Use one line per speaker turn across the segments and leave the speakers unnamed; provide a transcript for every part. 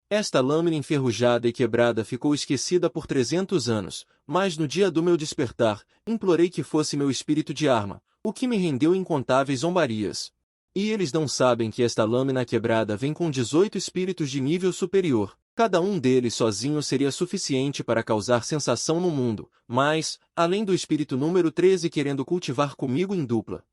Esta lâmina enferrujada e quebrada ficou esquecida por 300 anos, mas no dia do meu despertar, implorei que fosse meu espírito de arma, o que me rendeu incontáveis zombarias. E eles não sabem que esta lâmina quebrada vem com 18 espíritos de nível superior. Cada um deles sozinho seria suficiente para causar sensação no mundo, mas, além do espírito número 13 querendo cultivar comigo em dupla.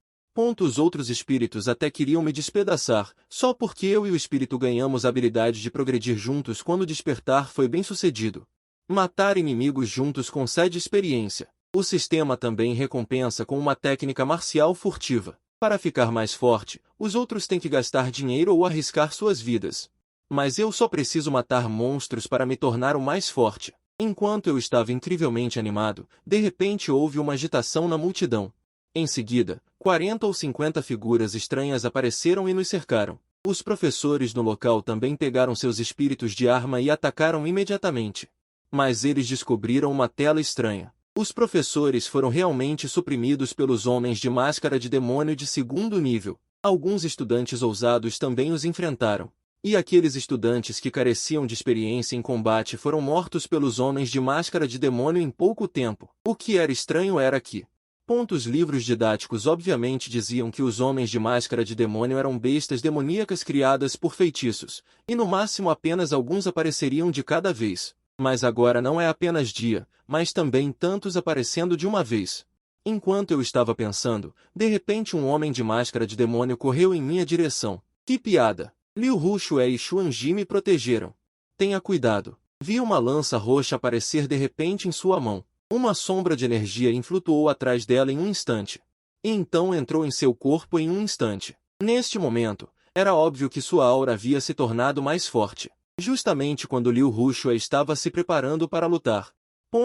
Os outros espíritos até queriam me despedaçar, só porque eu e o espírito ganhamos a habilidade de progredir juntos quando o despertar foi bem sucedido. Matar inimigos juntos concede experiência. O sistema também recompensa com uma técnica marcial furtiva. Para ficar mais forte, os outros têm que gastar dinheiro ou arriscar suas vidas. Mas eu só preciso matar monstros para me tornar o mais forte. Enquanto eu estava incrivelmente animado, de repente houve uma agitação na multidão. Em seguida, 40 ou 50 figuras estranhas apareceram e nos cercaram. Os professores no local também pegaram seus espíritos de arma e atacaram imediatamente. Mas eles descobriram uma tela estranha. Os professores foram realmente suprimidos pelos homens de máscara de demônio de segundo nível. Alguns estudantes ousados também os enfrentaram. E aqueles estudantes que careciam de experiência em combate foram mortos pelos homens de máscara de demônio em pouco tempo. O que era estranho era que os livros didáticos obviamente diziam que os homens de máscara de demônio eram bestas demoníacas criadas por feitiços, e no máximo apenas alguns apareceriam de cada vez. Mas agora não é apenas dia, mas também tantos aparecendo de uma vez. Enquanto eu estava pensando, de repente um homem de máscara de demônio correu em minha direção. Que piada! Liu Ruxue e Xuanji me protegeram. Tenha cuidado. Vi uma lança roxa aparecer de repente em sua mão. Uma sombra de energia flutuou atrás dela em um instante. E então entrou em seu corpo em um instante. Neste momento, era óbvio que sua aura havia se tornado mais forte. Justamente quando Liu Ruxue estava se preparando para lutar.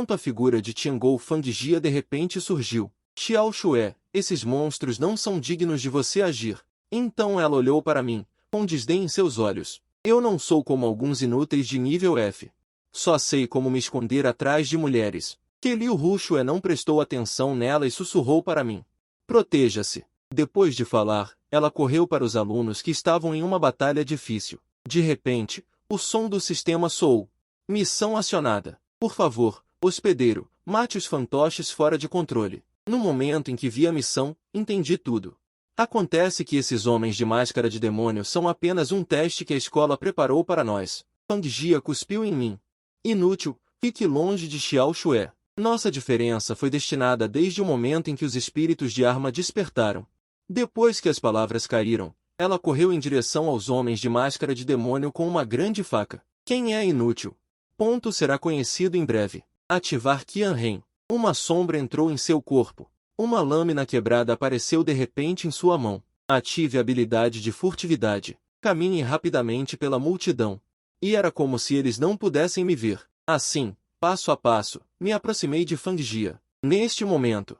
A figura de Tiangou Fangjia de repente surgiu. Xiao Xue, esses monstros não são dignos de você agir. Então ela olhou para mim, com desdém em seus olhos. Eu não sou como alguns inúteis de nível F. Só sei como me esconder atrás de mulheres. Que Liu Ruxue não prestou atenção nela e sussurrou para mim. Proteja-se. Depois de falar, ela correu para os alunos que estavam em uma batalha difícil. De repente, o som do sistema soou. Missão acionada. Por favor, hospedeiro, mate os fantoches fora de controle. No momento em que vi a missão, entendi tudo. Acontece que esses homens de máscara de demônio são apenas um teste que a escola preparou para nós. Fangjia cuspiu em mim. Inútil, fique longe de Xiao Xue. Nossa diferença foi destinada desde o momento em que os espíritos de arma despertaram. Depois que as palavras caíram, ela correu em direção aos homens de máscara de demônio com uma grande faca. Quem é inútil? Será conhecido em breve. Ativar Qianren. Uma sombra entrou em seu corpo. Uma lâmina quebrada apareceu de repente em sua mão. Ative a habilidade de furtividade. Caminhe rapidamente pela multidão. E era como se eles não pudessem me ver. Assim, passo a passo, me aproximei de Fangjia. Neste momento,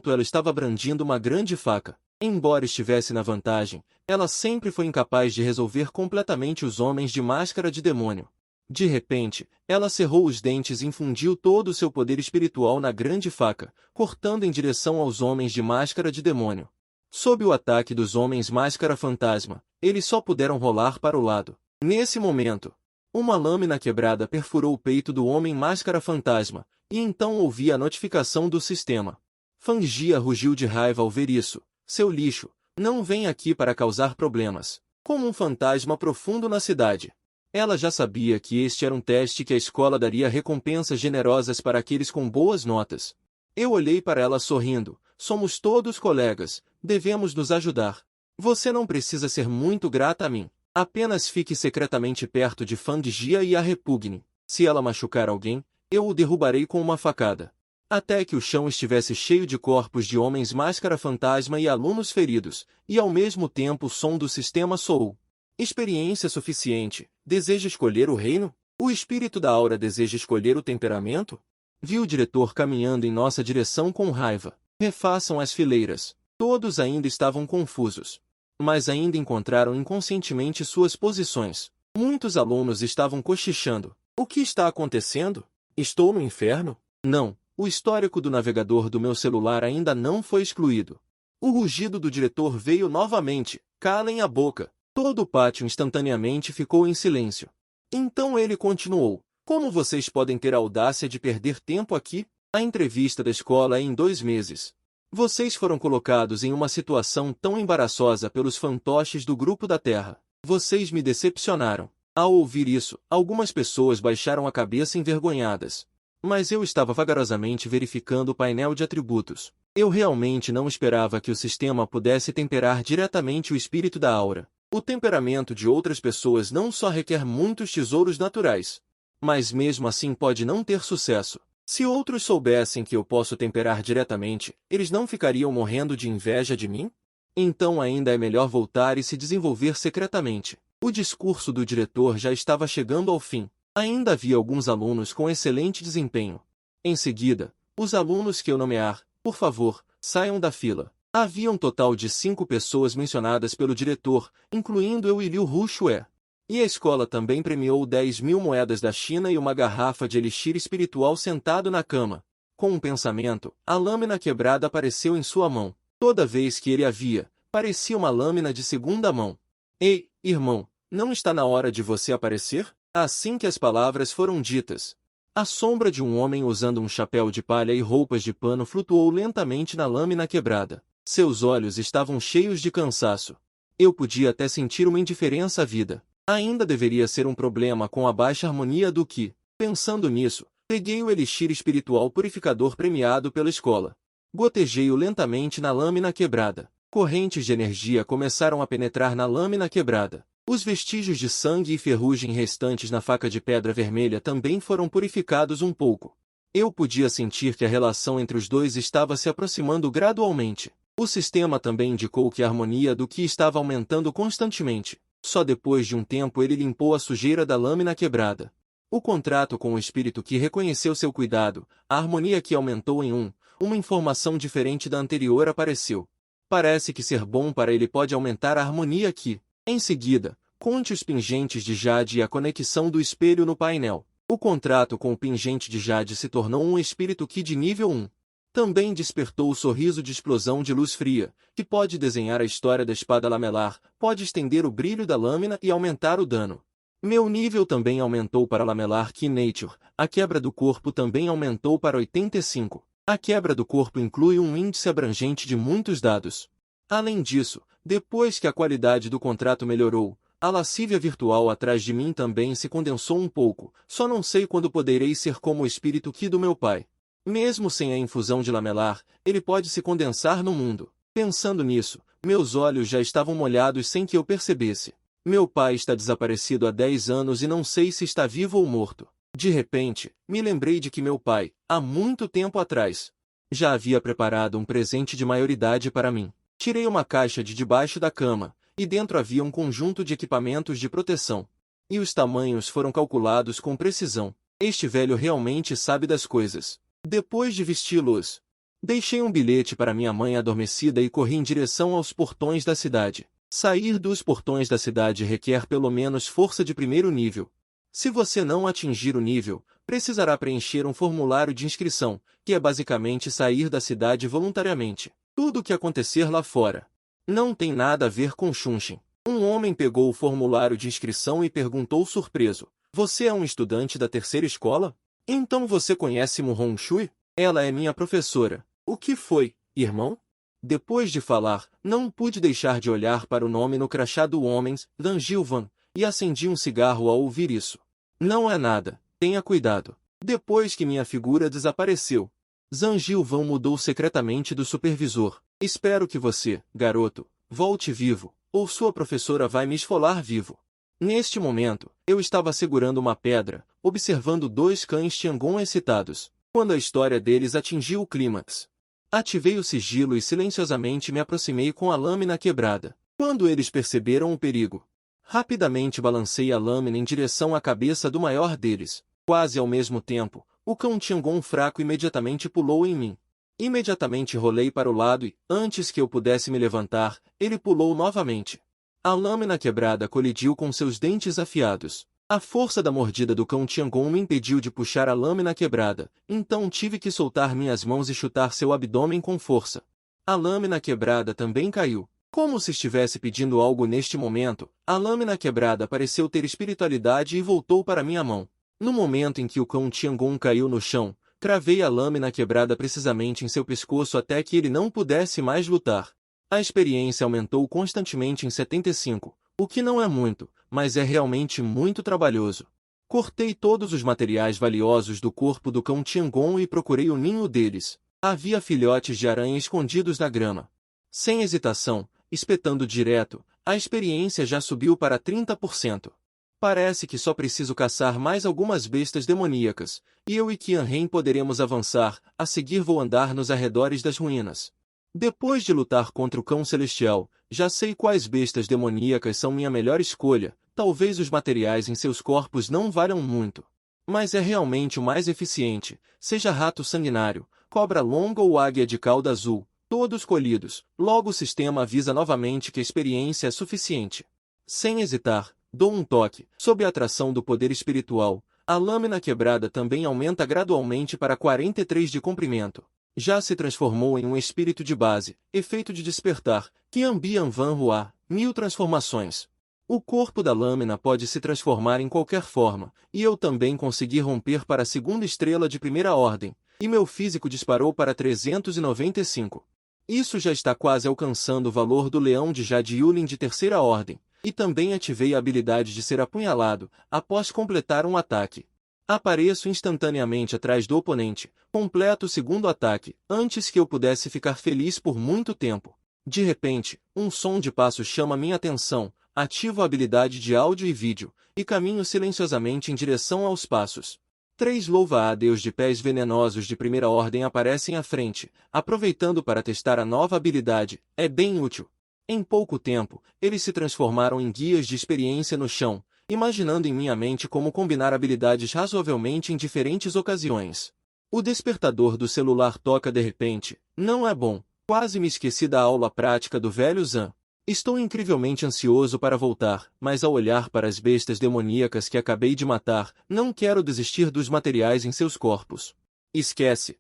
ela estava brandindo uma grande faca. Embora estivesse na vantagem, ela sempre foi incapaz de resolver completamente os homens de máscara de demônio. De repente, ela cerrou os dentes e infundiu todo o seu poder espiritual na grande faca, cortando em direção aos homens de máscara de demônio. Sob o ataque dos homens máscara fantasma, eles só puderam rolar para o lado. Nesse momento, uma lâmina quebrada perfurou o peito do homem máscara fantasma, e então ouvi a notificação do sistema. Fangjia rugiu de raiva ao ver isso. Seu lixo, não vem aqui para causar problemas. Como um fantasma profundo na cidade. Ela já sabia que este era um teste que a escola daria recompensas generosas para aqueles com boas notas. Eu olhei para ela sorrindo. Somos todos colegas, devemos nos ajudar. Você não precisa ser muito grata a mim. Apenas fique secretamente perto de Fangjia e a repugne. Se ela machucar alguém, eu o derrubarei com uma facada. Até que o chão estivesse cheio de corpos de homens máscara fantasma e alunos feridos, e ao mesmo tempo o som do sistema soou. Experiência suficiente. Deseja escolher o reino? O espírito da aura deseja escolher o temperamento? Vi o diretor caminhando em nossa direção com raiva. Refaçam as fileiras. Todos ainda estavam confusos. Mas ainda encontraram inconscientemente suas posições. Muitos alunos estavam cochichando. O que está acontecendo? Estou no inferno? Não. O histórico do navegador do meu celular ainda não foi excluído. O rugido do diretor veio novamente. Calem a boca. Todo o pátio instantaneamente ficou em silêncio. Então ele continuou: como vocês podem ter a audácia de perder tempo aqui? A entrevista da escola é em 2 meses. Vocês foram colocados em uma situação tão embaraçosa pelos fantoches do grupo da Terra. Vocês me decepcionaram. Ao ouvir isso, algumas pessoas baixaram a cabeça envergonhadas. Mas eu estava vagarosamente verificando o painel de atributos. Eu realmente não esperava que o sistema pudesse temperar diretamente o espírito da aura. O temperamento de outras pessoas não só requer muitos tesouros naturais, mas mesmo assim pode não ter sucesso. Se outros soubessem que eu posso temperar diretamente, eles não ficariam morrendo de inveja de mim? Então ainda é melhor voltar e se desenvolver secretamente. O discurso do diretor já estava chegando ao fim. Ainda havia alguns alunos com excelente desempenho. Em seguida, os alunos que eu nomear, por favor, saiam da fila. Havia um total de 5 pessoas mencionadas pelo diretor, incluindo eu e Liu Ruxue. E a escola também premiou 10.000 moedas da China e uma garrafa de elixir espiritual sentado na cama. Com um pensamento, a lâmina quebrada apareceu em sua mão. Toda vez que ele a via, parecia uma lâmina de segunda mão. Ei, irmão, não está na hora de você aparecer? Assim que as palavras foram ditas, a sombra de um homem usando um chapéu de palha e roupas de pano flutuou lentamente na lâmina quebrada. Seus olhos estavam cheios de cansaço. Eu podia até sentir uma indiferença à vida. Ainda deveria ser um problema com a baixa harmonia do que, pensando nisso, peguei o elixir espiritual purificador premiado pela escola. Gotejei-o lentamente na lâmina quebrada. Correntes de energia começaram a penetrar na lâmina quebrada. Os vestígios de sangue e ferrugem restantes na faca de pedra vermelha também foram purificados um pouco. Eu podia sentir que a relação entre os dois estava se aproximando gradualmente. O sistema também indicou que a harmonia do Qi estava aumentando constantemente. Só depois de um tempo ele limpou a sujeira da lâmina quebrada. O contrato com o espírito Qi reconheceu seu cuidado, a harmonia que aumentou em uma informação diferente da anterior apareceu. Parece que ser bom para ele pode aumentar a harmonia Qi. Em seguida, conte os pingentes de jade e a conexão do espelho no painel. O contrato com o pingente de jade se tornou um espírito Qi de nível 1. Também despertou o sorriso de explosão de luz fria, que pode desenhar a história da espada lamelar, pode estender o brilho da lâmina e aumentar o dano. Meu nível também aumentou para lamelar Qi Nature, a quebra do corpo também aumentou para 85. A quebra do corpo inclui um índice abrangente de muitos dados. Além disso, depois que a qualidade do contrato melhorou, a lascívia virtual atrás de mim também se condensou um pouco, só não sei quando poderei ser como o espírito Qi do meu pai. Mesmo sem a infusão de lamelar, ele pode se condensar no mundo. Pensando nisso, meus olhos já estavam molhados sem que eu percebesse. Meu pai está desaparecido há 10 anos e não sei se está vivo ou morto. De repente, me lembrei de que meu pai, há muito tempo atrás, já havia preparado um presente de maioridade para mim. Tirei uma caixa de debaixo da cama, e dentro havia um conjunto de equipamentos de proteção. E os tamanhos foram calculados com precisão. Este velho realmente sabe das coisas. Depois de vesti-los, deixei um bilhete para minha mãe adormecida e corri em direção aos portões da cidade. Sair dos portões da cidade requer pelo menos força de primeiro nível. Se você não atingir o nível, precisará preencher um formulário de inscrição, que é basicamente sair da cidade voluntariamente. Tudo o que acontecer lá fora não tem nada a ver com Xunshin. Um homem pegou o formulário de inscrição e perguntou surpreso: você é um estudante da terceira escola? Então você conhece Mu Hongshui? Ela é minha professora. O que foi, irmão? Depois de falar, não pude deixar de olhar para o nome no crachá do homem, Dan Gilvan, e acendi um cigarro ao ouvir isso. Não é nada, tenha cuidado. Depois que minha figura desapareceu, Zhang Gilvan mudou secretamente do supervisor. Espero que você, garoto, volte vivo, ou sua professora vai me esfolar vivo. Neste momento, eu estava segurando uma pedra, observando 2 cães Tiangong excitados, quando a história deles atingiu o clímax. Ativei o sigilo e silenciosamente me aproximei com a lâmina quebrada. Quando eles perceberam o perigo, rapidamente balancei a lâmina em direção à cabeça do maior deles. Quase ao mesmo tempo, o cão Tiangong fraco imediatamente pulou em mim. Imediatamente rolei para o lado e, antes que eu pudesse me levantar, ele pulou novamente. A lâmina quebrada colidiu com seus dentes afiados. A força da mordida do cão Tiangong me impediu de puxar a lâmina quebrada, então tive que soltar minhas mãos e chutar seu abdômen com força. A lâmina quebrada também caiu. Como se estivesse pedindo algo neste momento, a lâmina quebrada pareceu ter espiritualidade e voltou para minha mão. No momento em que o cão Tiangong caiu no chão, cravei a lâmina quebrada precisamente em seu pescoço até que ele não pudesse mais lutar. A experiência aumentou constantemente em 75, o que não é muito, mas é realmente muito trabalhoso. Cortei todos os materiais valiosos do corpo do cão Tiangong e procurei o ninho deles. Havia filhotes de aranha escondidos na grama. Sem hesitação, espetando direto, a experiência já subiu para 30%. Parece que só preciso caçar mais algumas bestas demoníacas, e eu e Qianren poderemos avançar, a seguir vou andar nos arredores das ruínas. Depois de lutar contra o cão celestial, já sei quais bestas demoníacas são minha melhor escolha, talvez os materiais em seus corpos não valham muito. Mas é realmente o mais eficiente, seja rato sanguinário, cobra longa ou águia de cauda azul, todos colhidos, logo o sistema avisa novamente que a experiência é suficiente. Sem hesitar, dou um toque, sob a atração do poder espiritual, a lâmina quebrada também aumenta gradualmente para 43 de comprimento. Já se transformou em um espírito de base, efeito de despertar, Qianbian Van Hua, 1000 transformações. O corpo da lâmina pode se transformar em qualquer forma, e eu também consegui romper para a segunda estrela de primeira ordem, e meu físico disparou para 395. Isso já está quase alcançando o valor do leão de Jade Yulin de terceira ordem, e também ativei a habilidade de ser apunhalado, após completar um ataque. Apareço instantaneamente atrás do oponente, completo o segundo ataque, antes que eu pudesse ficar feliz por muito tempo. De repente, um som de passos chama minha atenção, ativo a habilidade de áudio e vídeo, e caminho silenciosamente em direção aos passos. 3 louva-a-Deus de pés venenosos de primeira ordem aparecem à frente, aproveitando para testar a nova habilidade, é bem útil. Em pouco tempo, eles se transformaram em guias de experiência no chão, imaginando em minha mente como combinar habilidades razoavelmente em diferentes ocasiões. O despertador do celular toca de repente, não é bom, quase me esqueci da aula prática do velho Zan. Estou incrivelmente ansioso para voltar, mas ao olhar para as bestas demoníacas que acabei de matar, não quero desistir dos materiais em seus corpos. Esquece,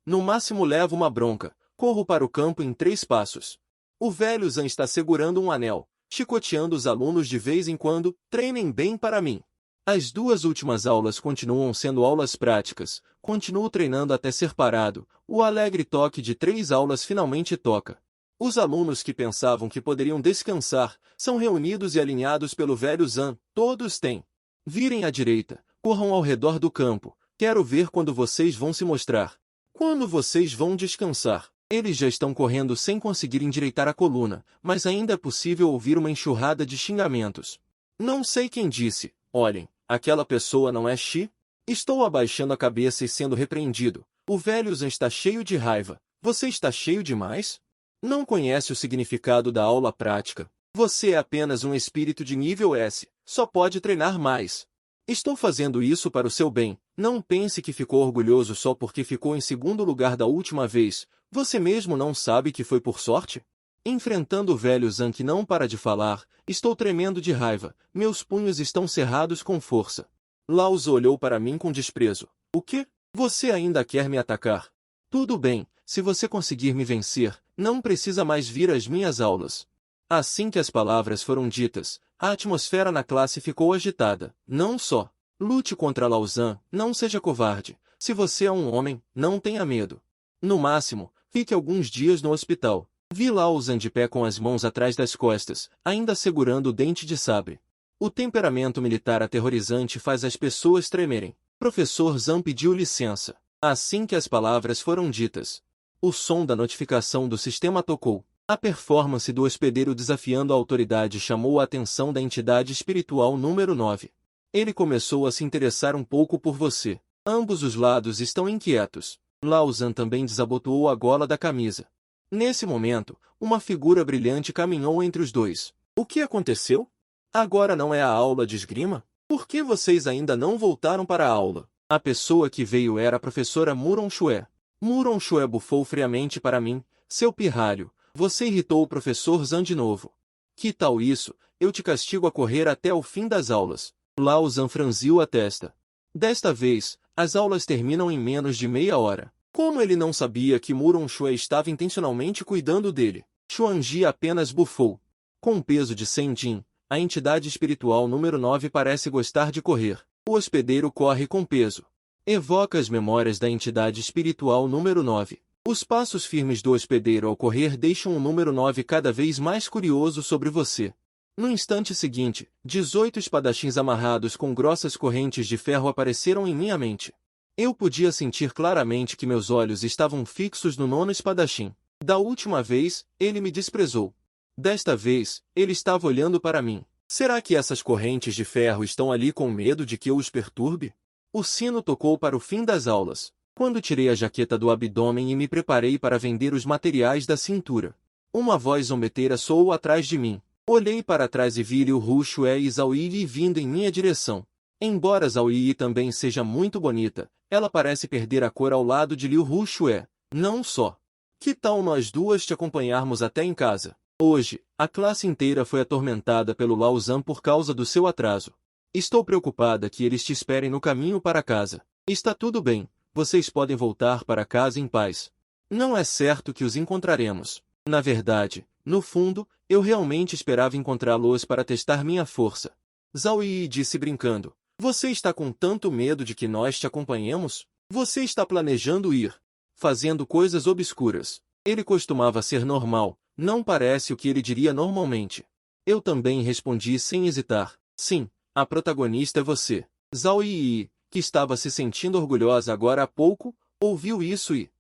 no máximo levo uma bronca, corro para o campo em 3 passos. O velho Zan está segurando um anel, chicoteando os alunos de vez em quando, treinem bem para mim. As 2 últimas aulas continuam sendo aulas práticas, continuo treinando até ser parado, o alegre toque de 3 aulas finalmente toca. Os alunos que pensavam que poderiam descansar, são reunidos e alinhados pelo velho Zan, todos têm. Virem à direita, corram ao redor do campo, quero ver quando vocês vão se mostrar. Quando vocês vão descansar. Eles já estão correndo sem conseguir endireitar a coluna, mas ainda é possível ouvir uma enxurrada de xingamentos. Não sei quem disse, olhem, aquela pessoa não é Xi? Estou abaixando a cabeça e sendo repreendido. O velho Zan está cheio de raiva. Você está cheio demais? Não conhece o significado da aula prática. Você é apenas um espírito de nível S, só pode treinar mais. Estou fazendo isso para o seu bem. Não pense que ficou orgulhoso só porque ficou em segundo lugar da última vez. Você mesmo não sabe que foi por sorte? Enfrentando o velho Zan que não para de falar, estou tremendo de raiva, meus punhos estão cerrados com força. Laos olhou para mim com desprezo. O quê? Você ainda quer me atacar? Tudo bem, se você conseguir me vencer, não precisa mais vir às minhas aulas. Assim que as palavras foram ditas, a atmosfera na classe ficou agitada. Não só. Lute contra Lao Zan, não seja covarde. Se você é um homem, não tenha medo. No máximo, fique alguns dias no hospital. Vi Lao Zan de pé com as mãos atrás das costas, ainda segurando o dente de sabre. O temperamento militar aterrorizante faz as pessoas tremerem. Professor Zan pediu licença. Assim que as palavras foram ditas, o som da notificação do sistema tocou. A performance do hospedeiro desafiando a autoridade chamou a atenção da entidade espiritual número 9. Ele começou a se interessar um pouco por você. Ambos os lados estão inquietos. Lao Zan também desabotoou a gola da camisa. Nesse momento, uma figura brilhante caminhou entre os dois. O que aconteceu? Agora não é a aula de esgrima? Por que vocês ainda não voltaram para a aula? A pessoa que veio era a professora Muron Shue. Muron Shue bufou friamente para mim. Seu pirralho, você irritou o professor Zan de novo. Que tal isso? Eu te castigo a correr até o fim das aulas. Lao Zan franziu a testa. Desta vez, as aulas terminam em menos de meia hora. Como ele não sabia que Muron Shue estava intencionalmente cuidando dele? Xuanji apenas bufou. Com um peso de 100 Jin, a entidade espiritual número 9 parece gostar de correr. O hospedeiro corre com peso. Evoca as memórias da entidade espiritual número 9. Os passos firmes do hospedeiro ao correr deixam o número 9 cada vez mais curioso sobre você. No instante seguinte, 18 espadachins amarrados com grossas correntes de ferro apareceram em minha mente. Eu podia sentir claramente que meus olhos estavam fixos no nono espadachim. Da última vez, ele me desprezou. Desta vez, ele estava olhando para mim. Será que essas correntes de ferro estão ali com medo de que eu os perturbe? O sino tocou para o fim das aulas. Quando tirei a jaqueta do abdômen e me preparei para vender os materiais da cintura, uma voz zombeteira soou atrás de mim. Olhei para trás e vi Liu Ruxue e Zhao Yi vindo em minha direção. Embora Zhao Yi também seja muito bonita, ela parece perder a cor ao lado de Liu Ruxue. Não só. Que tal nós duas te acompanharmos até em casa? Hoje, a classe inteira foi atormentada pelo Lao Zhan por causa do seu atraso. Estou preocupada que eles te esperem no caminho para casa. Está tudo bem, vocês podem voltar para casa em paz. Não é certo que os encontraremos. Na verdade, no fundo, eu realmente esperava encontrá-los para testar minha força. Zhao Yi disse brincando. Você está com tanto medo de que nós te acompanhemos? Você está planejando ir, fazendo coisas obscuras. Ele costumava ser normal, não parece o que ele diria normalmente. Eu também respondi sem hesitar. Sim, a protagonista é você. Zhao Yi, que estava se sentindo orgulhosa agora há pouco, ouviu isso e,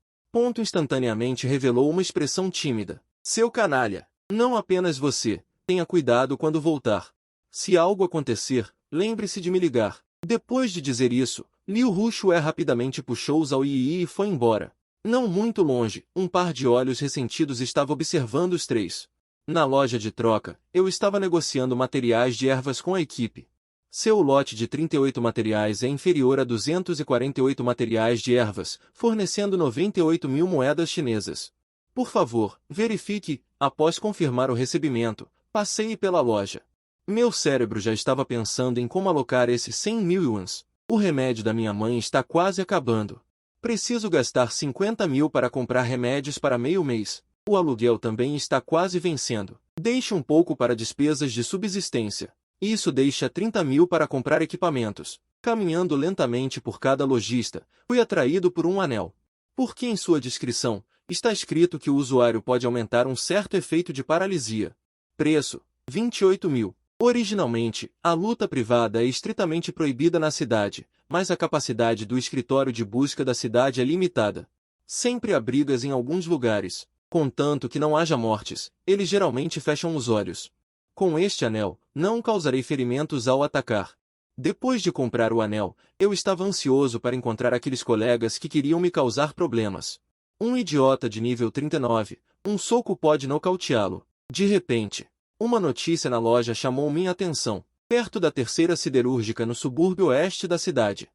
instantaneamente revelou uma expressão tímida. Seu canalha, não apenas você, tenha cuidado quando voltar. Se algo acontecer, lembre-se de me ligar. Depois de dizer isso, Liu Ruxue rapidamente puxou Zhao Yi e foi embora. Não muito longe, um par de olhos ressentidos estava observando os três. Na loja de troca, eu estava negociando materiais de ervas com a equipe. Seu lote de 38 materiais é inferior a 248 materiais de ervas, fornecendo 98 mil moedas chinesas. Por favor, verifique, após confirmar o recebimento, passeie pela loja. Meu cérebro já estava pensando em como alocar esses 100 mil yuans. O remédio da minha mãe está quase acabando. Preciso gastar 50 mil para comprar remédios para meio mês. O aluguel também está quase vencendo. Deixe um pouco para despesas de subsistência. Isso deixa 30 mil para comprar equipamentos. Caminhando lentamente por cada lojista, fui atraído por um anel. Porque em sua descrição, está escrito que o usuário pode aumentar um certo efeito de paralisia. Preço: 28 mil. Originalmente, a luta privada é estritamente proibida na cidade, mas a capacidade do escritório de busca da cidade é limitada. Sempre há brigas em alguns lugares. Contanto que não haja mortes, eles geralmente fecham os olhos. Com este anel, não causarei ferimentos ao atacar. Depois de comprar o anel, eu estava ansioso para encontrar aqueles colegas que queriam me causar problemas. Um idiota de nível 39, um soco pode nocauteá-lo. De repente, uma notícia na loja chamou minha atenção. Perto da terceira siderúrgica no subúrbio oeste da cidade.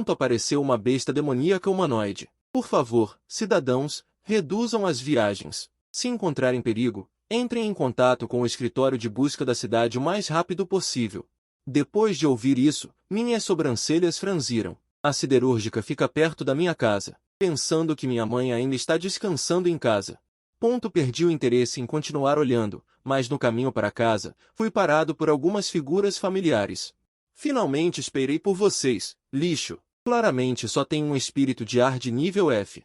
Apareceu uma besta demoníaca humanoide. Por favor, cidadãos, reduzam as viagens. Se encontrarem perigo, entrem em contato com o escritório de busca da cidade o mais rápido possível. Depois de ouvir isso, minhas sobrancelhas franziram. A siderúrgica fica perto da minha casa. Pensando que minha mãe ainda está descansando em casa. Perdi o interesse em continuar olhando, mas no caminho para casa, fui parado por algumas figuras familiares. Finalmente esperei por vocês, lixo. Claramente só tem um espírito de ar de nível F.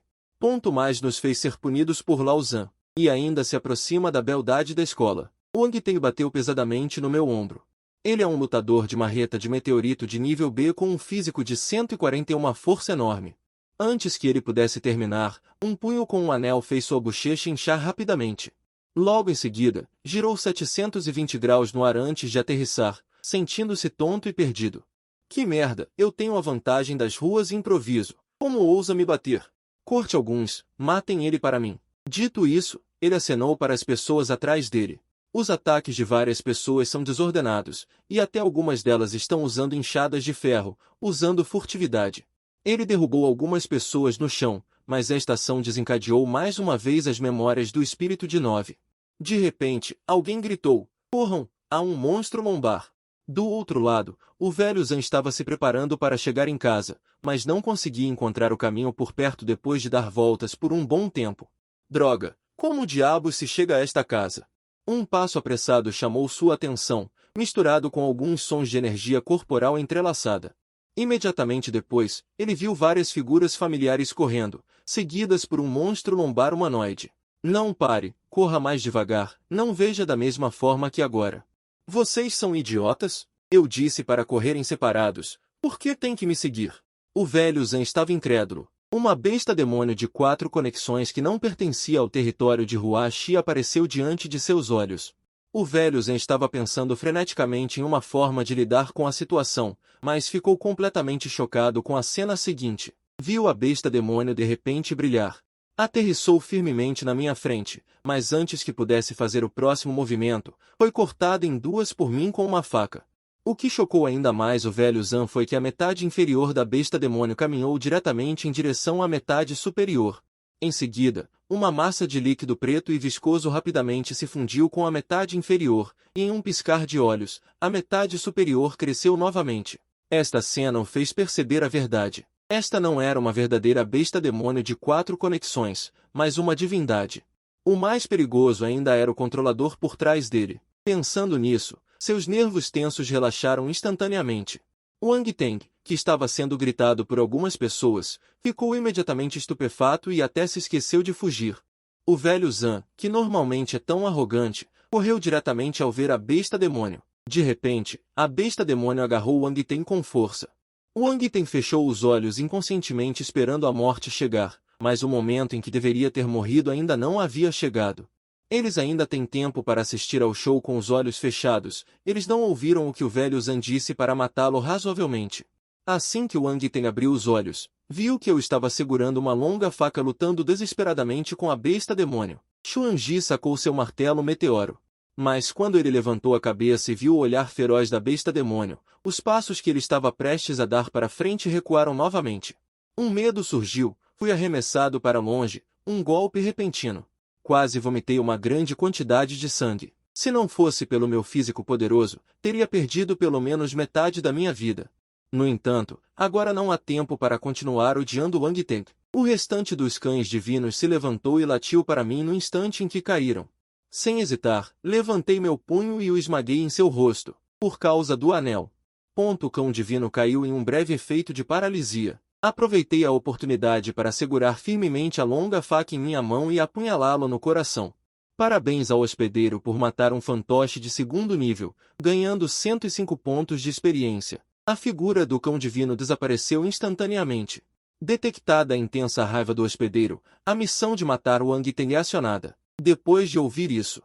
Mais nos fez ser punidos por Lao Zhan. E ainda se aproxima da beldade da escola. Wang Tei bateu pesadamente no meu ombro. Ele é um lutador de marreta de meteorito de nível B com um físico de 141 uma força enorme. Antes que ele pudesse terminar, um punho com um anel fez sua bochecha inchar rapidamente. Logo em seguida, girou 720 graus no ar antes de aterrissar, sentindo-se tonto e perdido. Que merda, eu tenho a vantagem das ruas e improviso. Como ousa me bater? Corte alguns, matem ele para mim. Dito isso, ele acenou para as pessoas atrás dele. Os ataques de várias pessoas são desordenados, e até algumas delas estão usando enxadas de ferro, usando furtividade. Ele derrubou algumas pessoas no chão, mas esta ação desencadeou mais uma vez as memórias do espírito de 9. De repente, alguém gritou, corram, há um monstro lombar. Do outro lado, o velho Zhan estava se preparando para chegar em casa, mas não conseguia encontrar o caminho por perto depois de dar voltas por um bom tempo. Droga, Como diabos se chega a esta casa? Um passo apressado chamou sua atenção, misturado com alguns sons de energia corporal entrelaçada. Imediatamente depois, ele viu várias figuras familiares correndo, seguidas por um monstro lombar humanoide. Não pare, corra mais devagar, não veja da mesma forma que agora. Vocês são idiotas? Eu disse para correrem separados. Por que tem que me seguir? O velho Zan estava incrédulo. Uma besta demônio de 4 conexões que não pertencia ao território de Huaxi apareceu diante de seus olhos. O velho Zen estava pensando freneticamente em uma forma de lidar com a situação, mas ficou completamente chocado com a cena seguinte. Viu a besta demônio de repente brilhar. Aterrissou firmemente na minha frente, mas antes que pudesse fazer o próximo movimento, foi cortado em duas por mim com uma faca. O que chocou ainda mais o velho Zan foi que a metade inferior da besta demônio caminhou diretamente em direção à metade superior. Em seguida, uma massa de líquido preto e viscoso rapidamente se fundiu com a metade inferior, e em um piscar de olhos, a metade superior cresceu novamente. Esta cena o fez perceber a verdade. Esta não era uma verdadeira besta demônio de 4 conexões, mas uma divindade. O mais perigoso ainda era o controlador por trás dele. Pensando nisso, seus nervos tensos relaxaram instantaneamente. Wang Teng, que estava sendo gritado por algumas pessoas, ficou imediatamente estupefato e até se esqueceu de fugir. O velho Zan, que normalmente é tão arrogante, correu diretamente ao ver a besta demônio. De repente, a besta demônio agarrou Wang Teng com força. Wang Teng fechou os olhos inconscientemente esperando a morte chegar, mas o momento em que deveria ter morrido ainda não havia chegado. Eles ainda têm tempo para assistir ao show com os olhos fechados, eles não ouviram o que o velho Zan disse para matá-lo razoavelmente. Assim que Wang Teng abriu os olhos, viu que eu estava segurando uma longa faca lutando desesperadamente com a besta demônio. Xuanji sacou seu martelo meteoro. Mas quando ele levantou a cabeça e viu o olhar feroz da besta demônio, os passos que ele estava prestes a dar para frente recuaram novamente. Um medo surgiu, fui arremessado para longe, um golpe repentino. Quase vomitei uma grande quantidade de sangue. Se não fosse pelo meu físico poderoso, teria perdido pelo menos metade da minha vida. No entanto, agora não há tempo para continuar odiando Wang Teng. O restante dos cães divinos se levantou e latiu para mim no instante em que caíram. Sem hesitar, levantei meu punho e o esmaguei em seu rosto, por causa do anel. O cão divino caiu em um breve efeito de paralisia. Aproveitei a oportunidade para segurar firmemente a longa faca em minha mão e apunhalá-lo no coração. Parabéns ao hospedeiro por matar um fantoche de 2º nível, ganhando 105 pontos de experiência. A figura do cão divino desapareceu instantaneamente. Detectada a intensa raiva do hospedeiro, a missão de matar Wang Teng é acionada. Depois de ouvir isso,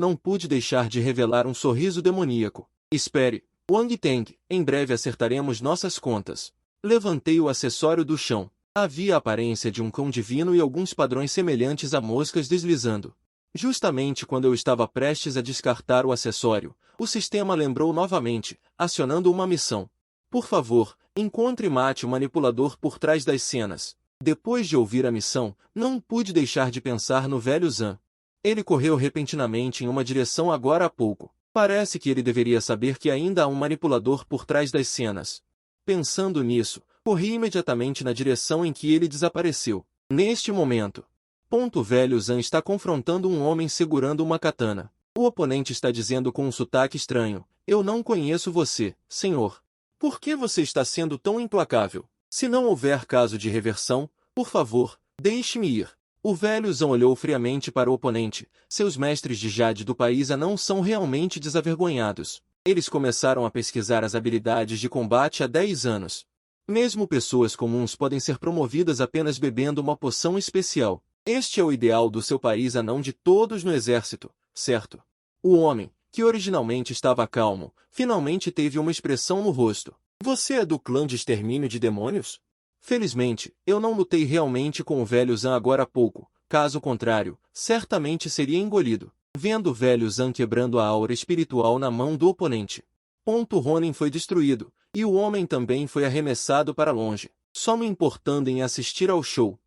não pude deixar de revelar um sorriso demoníaco. Espere, Wang Teng, em breve acertaremos nossas contas. Levantei o acessório do chão. Havia a aparência de um cão divino e alguns padrões semelhantes a moscas deslizando. Justamente quando eu estava prestes a descartar o acessório, o sistema lembrou novamente, acionando uma missão. Por favor, encontre e mate o manipulador por trás das cenas. Depois de ouvir a missão, não pude deixar de pensar no velho Zan. Ele correu repentinamente em uma direção agora há pouco. Parece que ele deveria saber que ainda há um manipulador por trás das cenas. Pensando nisso, corri imediatamente na direção em que ele desapareceu. Neste momento, o velho Zan está confrontando um homem segurando uma katana. O oponente está dizendo com um sotaque estranho: "Eu não conheço você, senhor. Por que você está sendo tão implacável? Se não houver caso de reversão, por favor, deixe-me ir." O velho Zan olhou friamente para o oponente. Seus mestres de Jade do país não são realmente desavergonhados. Eles começaram a pesquisar as habilidades de combate há 10 anos. Mesmo pessoas comuns podem ser promovidas apenas bebendo uma poção especial. Este é o ideal do seu país não de todos no exército, certo? O homem, que originalmente estava calmo, finalmente teve uma expressão no rosto. Você é do clã de extermínio de demônios? Felizmente, eu não lutei realmente com o velho Zan agora há pouco, caso contrário, certamente seria engolido. Vendo o velho Zan quebrando a aura espiritual na mão do oponente. Ronin foi destruído, e o homem também foi arremessado para longe, só me importando em assistir ao show.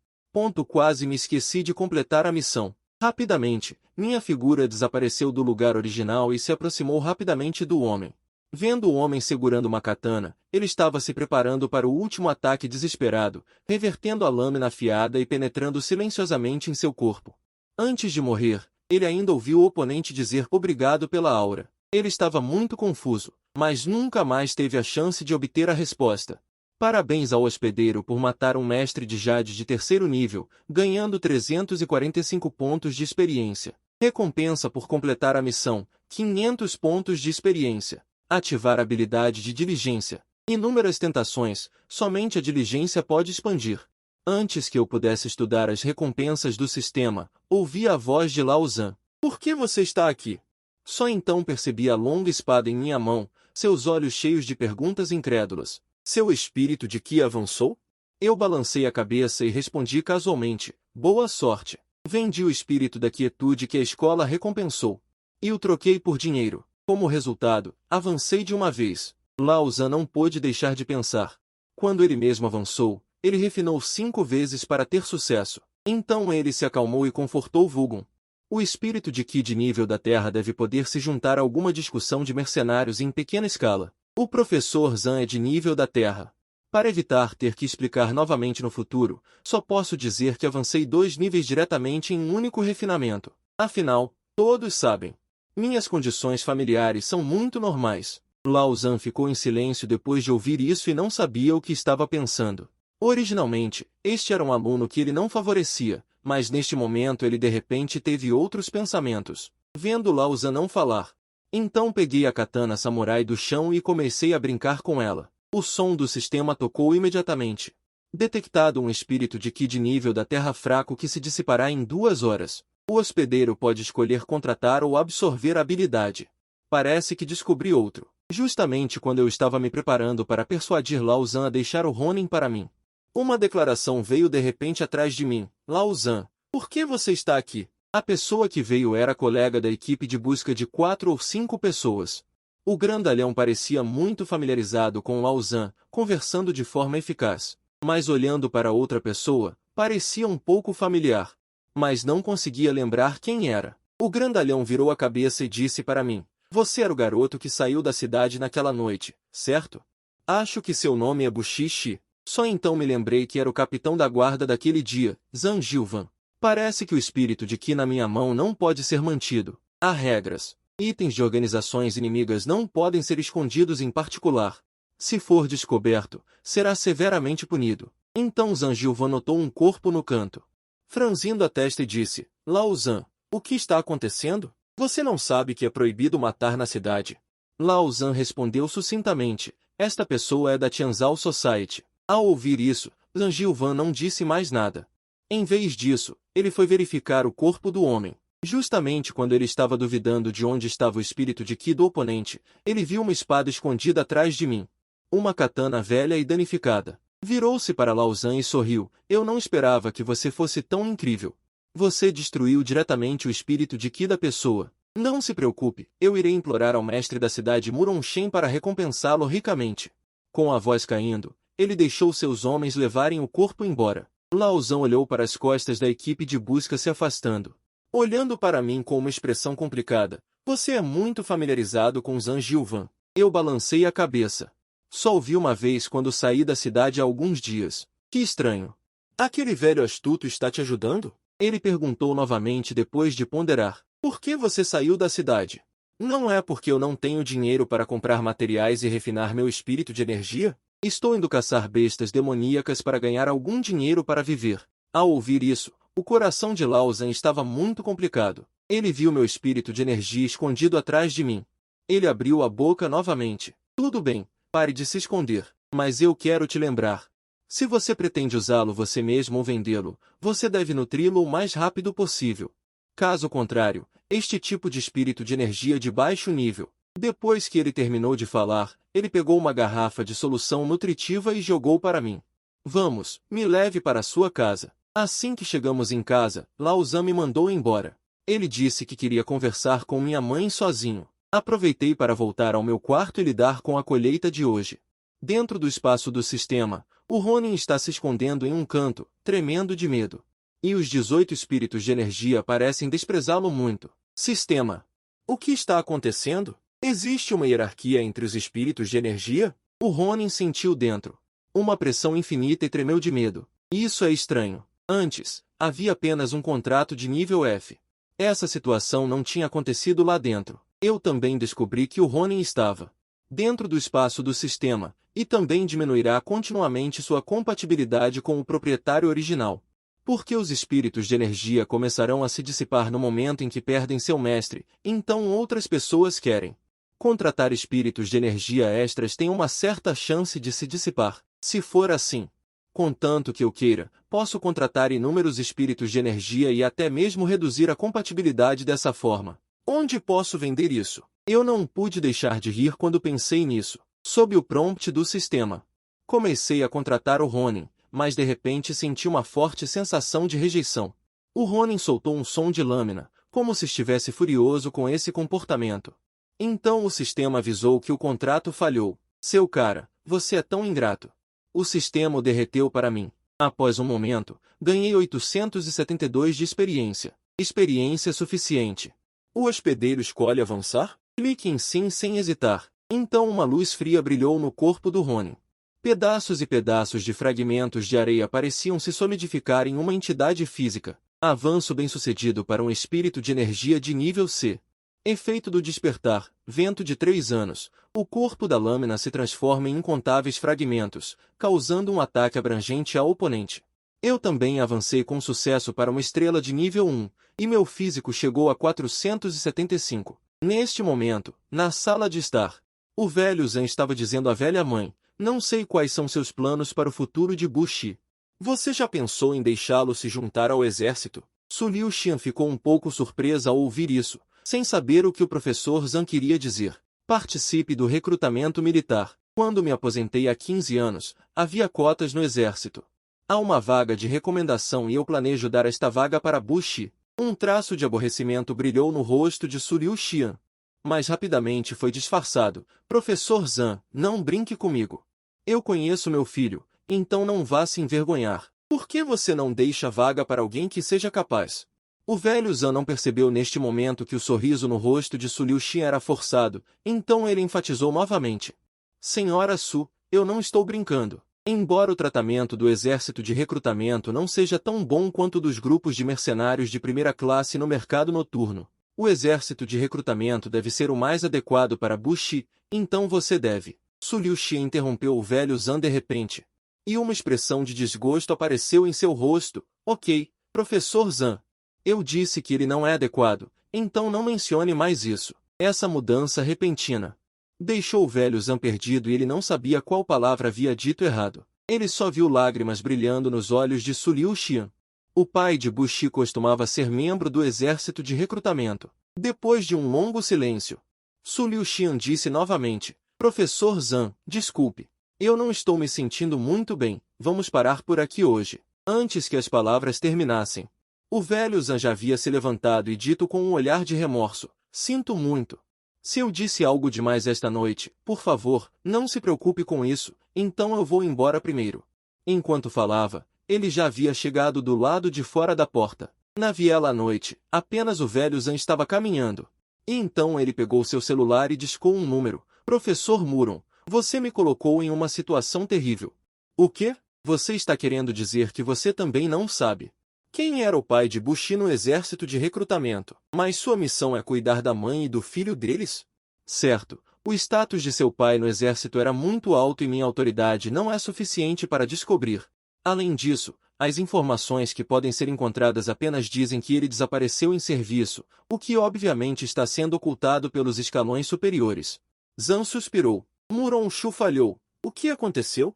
Quase me esqueci de completar a missão. Rapidamente, minha figura desapareceu do lugar original e se aproximou rapidamente do homem. Vendo o homem segurando uma katana, ele estava se preparando para o último ataque desesperado, revertendo a lâmina afiada e penetrando silenciosamente em seu corpo. Antes de morrer, ele ainda ouviu o oponente dizer obrigado pela aura. Ele estava muito confuso, mas nunca mais teve a chance de obter a resposta. Parabéns ao hospedeiro por matar um mestre de Jade de terceiro nível, ganhando 345 pontos de experiência. Recompensa por completar a missão, 500 pontos de experiência. Ativar a habilidade de diligência. Inúmeras tentações, somente a diligência pode expandir. Antes que eu pudesse estudar as recompensas do sistema, ouvi a voz de Lao Zhan. Por que você está aqui? Só então percebi a longa espada em minha mão, seus olhos cheios de perguntas incrédulas. Seu espírito de Qi avançou? Eu balancei a cabeça e respondi casualmente, boa sorte. Vendi o espírito da quietude que a escola recompensou. E o troquei por dinheiro. Como resultado, avancei de uma vez. Lao Zhan não pôde deixar de pensar. Quando ele mesmo avançou, ele refinou 5 vezes para ter sucesso. Então ele se acalmou e confortou Vulgon. O espírito de Qi de nível da Terra deve poder se juntar a alguma discussão de mercenários em pequena escala. O professor Zhan é de nível da Terra. Para evitar ter que explicar novamente no futuro, só posso dizer que avancei 2 níveis diretamente em um único refinamento. Afinal, todos sabem. Minhas condições familiares são muito normais. Lao Zhan ficou em silêncio depois de ouvir isso e não sabia o que estava pensando. Originalmente, este era um aluno que ele não favorecia, mas neste momento ele de repente teve outros pensamentos. Vendo Lao Zhan não falar. Então peguei a katana samurai do chão e comecei a brincar com ela. O som do sistema tocou imediatamente. Detectado um espírito de Qi de nível da Terra fraco que se dissipará em 2 horas. O hospedeiro pode escolher contratar ou absorver a habilidade. Parece que descobri outro. Justamente quando eu estava me preparando para persuadir Lao Zhan a deixar o Ronin para mim. Uma declaração veio de repente atrás de mim. Lao Zhan, por que você está aqui? A pessoa que veio era colega da equipe de busca de 4 ou 5 pessoas. O grandalhão parecia muito familiarizado com Lao Zhan, conversando de forma eficaz. Mas olhando para outra pessoa, parecia um pouco familiar. Mas não conseguia lembrar quem era. O grandalhão virou a cabeça e disse para mim. Você era o garoto que saiu da cidade naquela noite, certo? Acho que seu nome é Buxishi. Só então me lembrei que era o capitão da guarda daquele dia, Zhang Jilvan. Parece que o espírito de Qi na minha mão não pode ser mantido. Há regras. Itens de organizações inimigas não podem ser escondidos em particular. Se for descoberto, será severamente punido. Então Zhang Jilvan notou um corpo no canto. Franzindo a testa e disse, Lao Zhan, o que está acontecendo? Você não sabe que é proibido matar na cidade? Lao Zhan respondeu sucintamente, esta pessoa é da Tianzhao Society. Ao ouvir isso, Zhang Jilvan não disse mais nada. Em vez disso, ele foi verificar o corpo do homem. Justamente quando ele estava duvidando de onde estava o espírito de Qi do oponente, ele viu uma espada escondida atrás de mim. Uma katana velha e danificada. Virou-se para Lao Zhan e sorriu, eu não esperava que você fosse tão incrível. Você destruiu diretamente o espírito de Qi da pessoa. Não se preocupe, eu irei implorar ao mestre da cidade Murong-Shen para recompensá-lo ricamente. Com a voz caindo, ele deixou seus homens levarem o corpo embora. Lao Zhan olhou para as costas da equipe de busca se afastando. Olhando para mim com uma expressão complicada, você é muito familiarizado com Zhang Jilvan. Eu balancei a cabeça. Só o vi uma vez quando saí da cidade há alguns dias. Que estranho. Aquele velho astuto está te ajudando? Ele perguntou novamente depois de ponderar. Por que você saiu da cidade? Não é porque eu não tenho dinheiro para comprar materiais e refinar meu espírito de energia? Estou indo caçar bestas demoníacas para ganhar algum dinheiro para viver. Ao ouvir isso, o coração de Lao Zhan estava muito complicado. Ele viu meu espírito de energia escondido atrás de mim. Ele abriu a boca novamente. Tudo bem, pare de se esconder, mas eu quero te lembrar. Se você pretende usá-lo você mesmo ou vendê-lo, você deve nutri-lo o mais rápido possível. Caso contrário, este tipo de espírito de energia de baixo nível. Depois que ele terminou de falar, ele pegou uma garrafa de solução nutritiva e jogou para mim. Vamos, me leve para a sua casa. Assim que chegamos em casa, Lao Zhan me mandou embora. Ele disse que queria conversar com minha mãe sozinho. Aproveitei para voltar ao meu quarto e lidar com a colheita de hoje. Dentro do espaço do sistema, o Ronin está se escondendo em um canto, tremendo de medo. E os 18 espíritos de energia parecem desprezá-lo muito. Sistema. O que está acontecendo? Existe uma hierarquia entre os espíritos de energia? O Ronin sentiu dentro uma pressão infinita e tremeu de medo. Isso é estranho. Antes, havia apenas um contrato de nível F. Essa situação não tinha acontecido lá dentro. Eu também descobri que o Ronin estava dentro do espaço do sistema, e também diminuirá continuamente sua compatibilidade com o proprietário original. Porque os espíritos de energia começarão a se dissipar no momento em que perdem seu mestre, então outras pessoas querem contratar espíritos de energia extras têm uma certa chance de se dissipar. Se for assim, contanto que eu queira, posso contratar inúmeros espíritos de energia e até mesmo reduzir a compatibilidade dessa forma. Onde posso vender isso? Eu não pude deixar de rir quando pensei nisso. Sob o prompt do sistema, comecei a contratar o Ronin, mas de repente senti uma forte sensação de rejeição. O Ronin soltou um som de lâmina, como se estivesse furioso com esse comportamento. Então o sistema avisou que o contrato falhou. Seu cara, você é tão ingrato. O sistema o derreteu para mim. Após um momento, ganhei 872 de experiência. Experiência suficiente. O hospedeiro escolhe avançar? Clique em sim sem hesitar. Então uma luz fria brilhou no corpo do Ronin. Pedaços e pedaços de fragmentos de areia pareciam se solidificar em uma entidade física. Avanço bem-sucedido para um espírito de energia de nível C. Efeito do despertar, vento de 3 anos. O corpo da lâmina se transforma em incontáveis fragmentos, causando um ataque abrangente ao oponente. Eu também avancei com sucesso para uma estrela de nível 1, e meu físico chegou a 475. Neste momento, na sala de estar, o velho Zan estava dizendo à velha mãe, não sei quais são seus planos para o futuro de Bushi. Você já pensou em deixá-lo se juntar ao exército? Su Liu Xian ficou um pouco surpresa ao ouvir isso, sem saber o que o professor Zan queria dizer. Participe do recrutamento militar. Quando me aposentei há 15 anos, havia cotas no exército. Há uma vaga de recomendação e eu planejo dar esta vaga para Bushi. Um traço de aborrecimento brilhou no rosto de Su Liu Xian. Mas rapidamente foi disfarçado. Professor Zan, não brinque comigo. Eu conheço meu filho, então não vá se envergonhar. Por que você não deixa vaga para alguém que seja capaz? O velho Zan não percebeu neste momento que o sorriso no rosto de Su Liu Xian era forçado, então ele enfatizou novamente. Senhora Su, eu não estou brincando. Embora o tratamento do exército de recrutamento não seja tão bom quanto o dos grupos de mercenários de primeira classe no mercado noturno, o exército de recrutamento deve ser o mais adequado para Bushi, então você deve. Su Liu Xian interrompeu o velho Zan de repente. E uma expressão de desgosto apareceu em seu rosto. Ok, professor Zan. Eu disse que ele não é adequado, então não mencione mais isso. Essa mudança repentina deixou o velho Zan perdido e ele não sabia qual palavra havia dito errado. Ele só viu lágrimas brilhando nos olhos de Su Liu Xian. O pai de Bushi costumava ser membro do exército de recrutamento. Depois de um longo silêncio, Su Liu Xian disse novamente, Professor Zan, desculpe. Eu não estou me sentindo muito bem, vamos parar por aqui hoje. Antes que as palavras terminassem, o velho Zan já havia se levantado e dito com um olhar de remorso, sinto muito. Se eu disse algo demais esta noite, por favor, não se preocupe com isso, então eu vou embora primeiro. Enquanto falava, ele já havia chegado do lado de fora da porta. Na viela à noite, apenas o velho Zan estava caminhando. E então ele pegou seu celular e discou um número. Professor Muron, você me colocou em uma situação terrível. O quê? Você está querendo dizer que você também não sabe quem era o pai de Bushi no exército de recrutamento, mas sua missão é cuidar da mãe e do filho deles? Certo, o status de seu pai no exército era muito alto e minha autoridade não é suficiente para descobrir. Além disso, as informações que podem ser encontradas apenas dizem que ele desapareceu em serviço, o que obviamente está sendo ocultado pelos escalões superiores. Zan suspirou. Muron Shu falhou. O que aconteceu?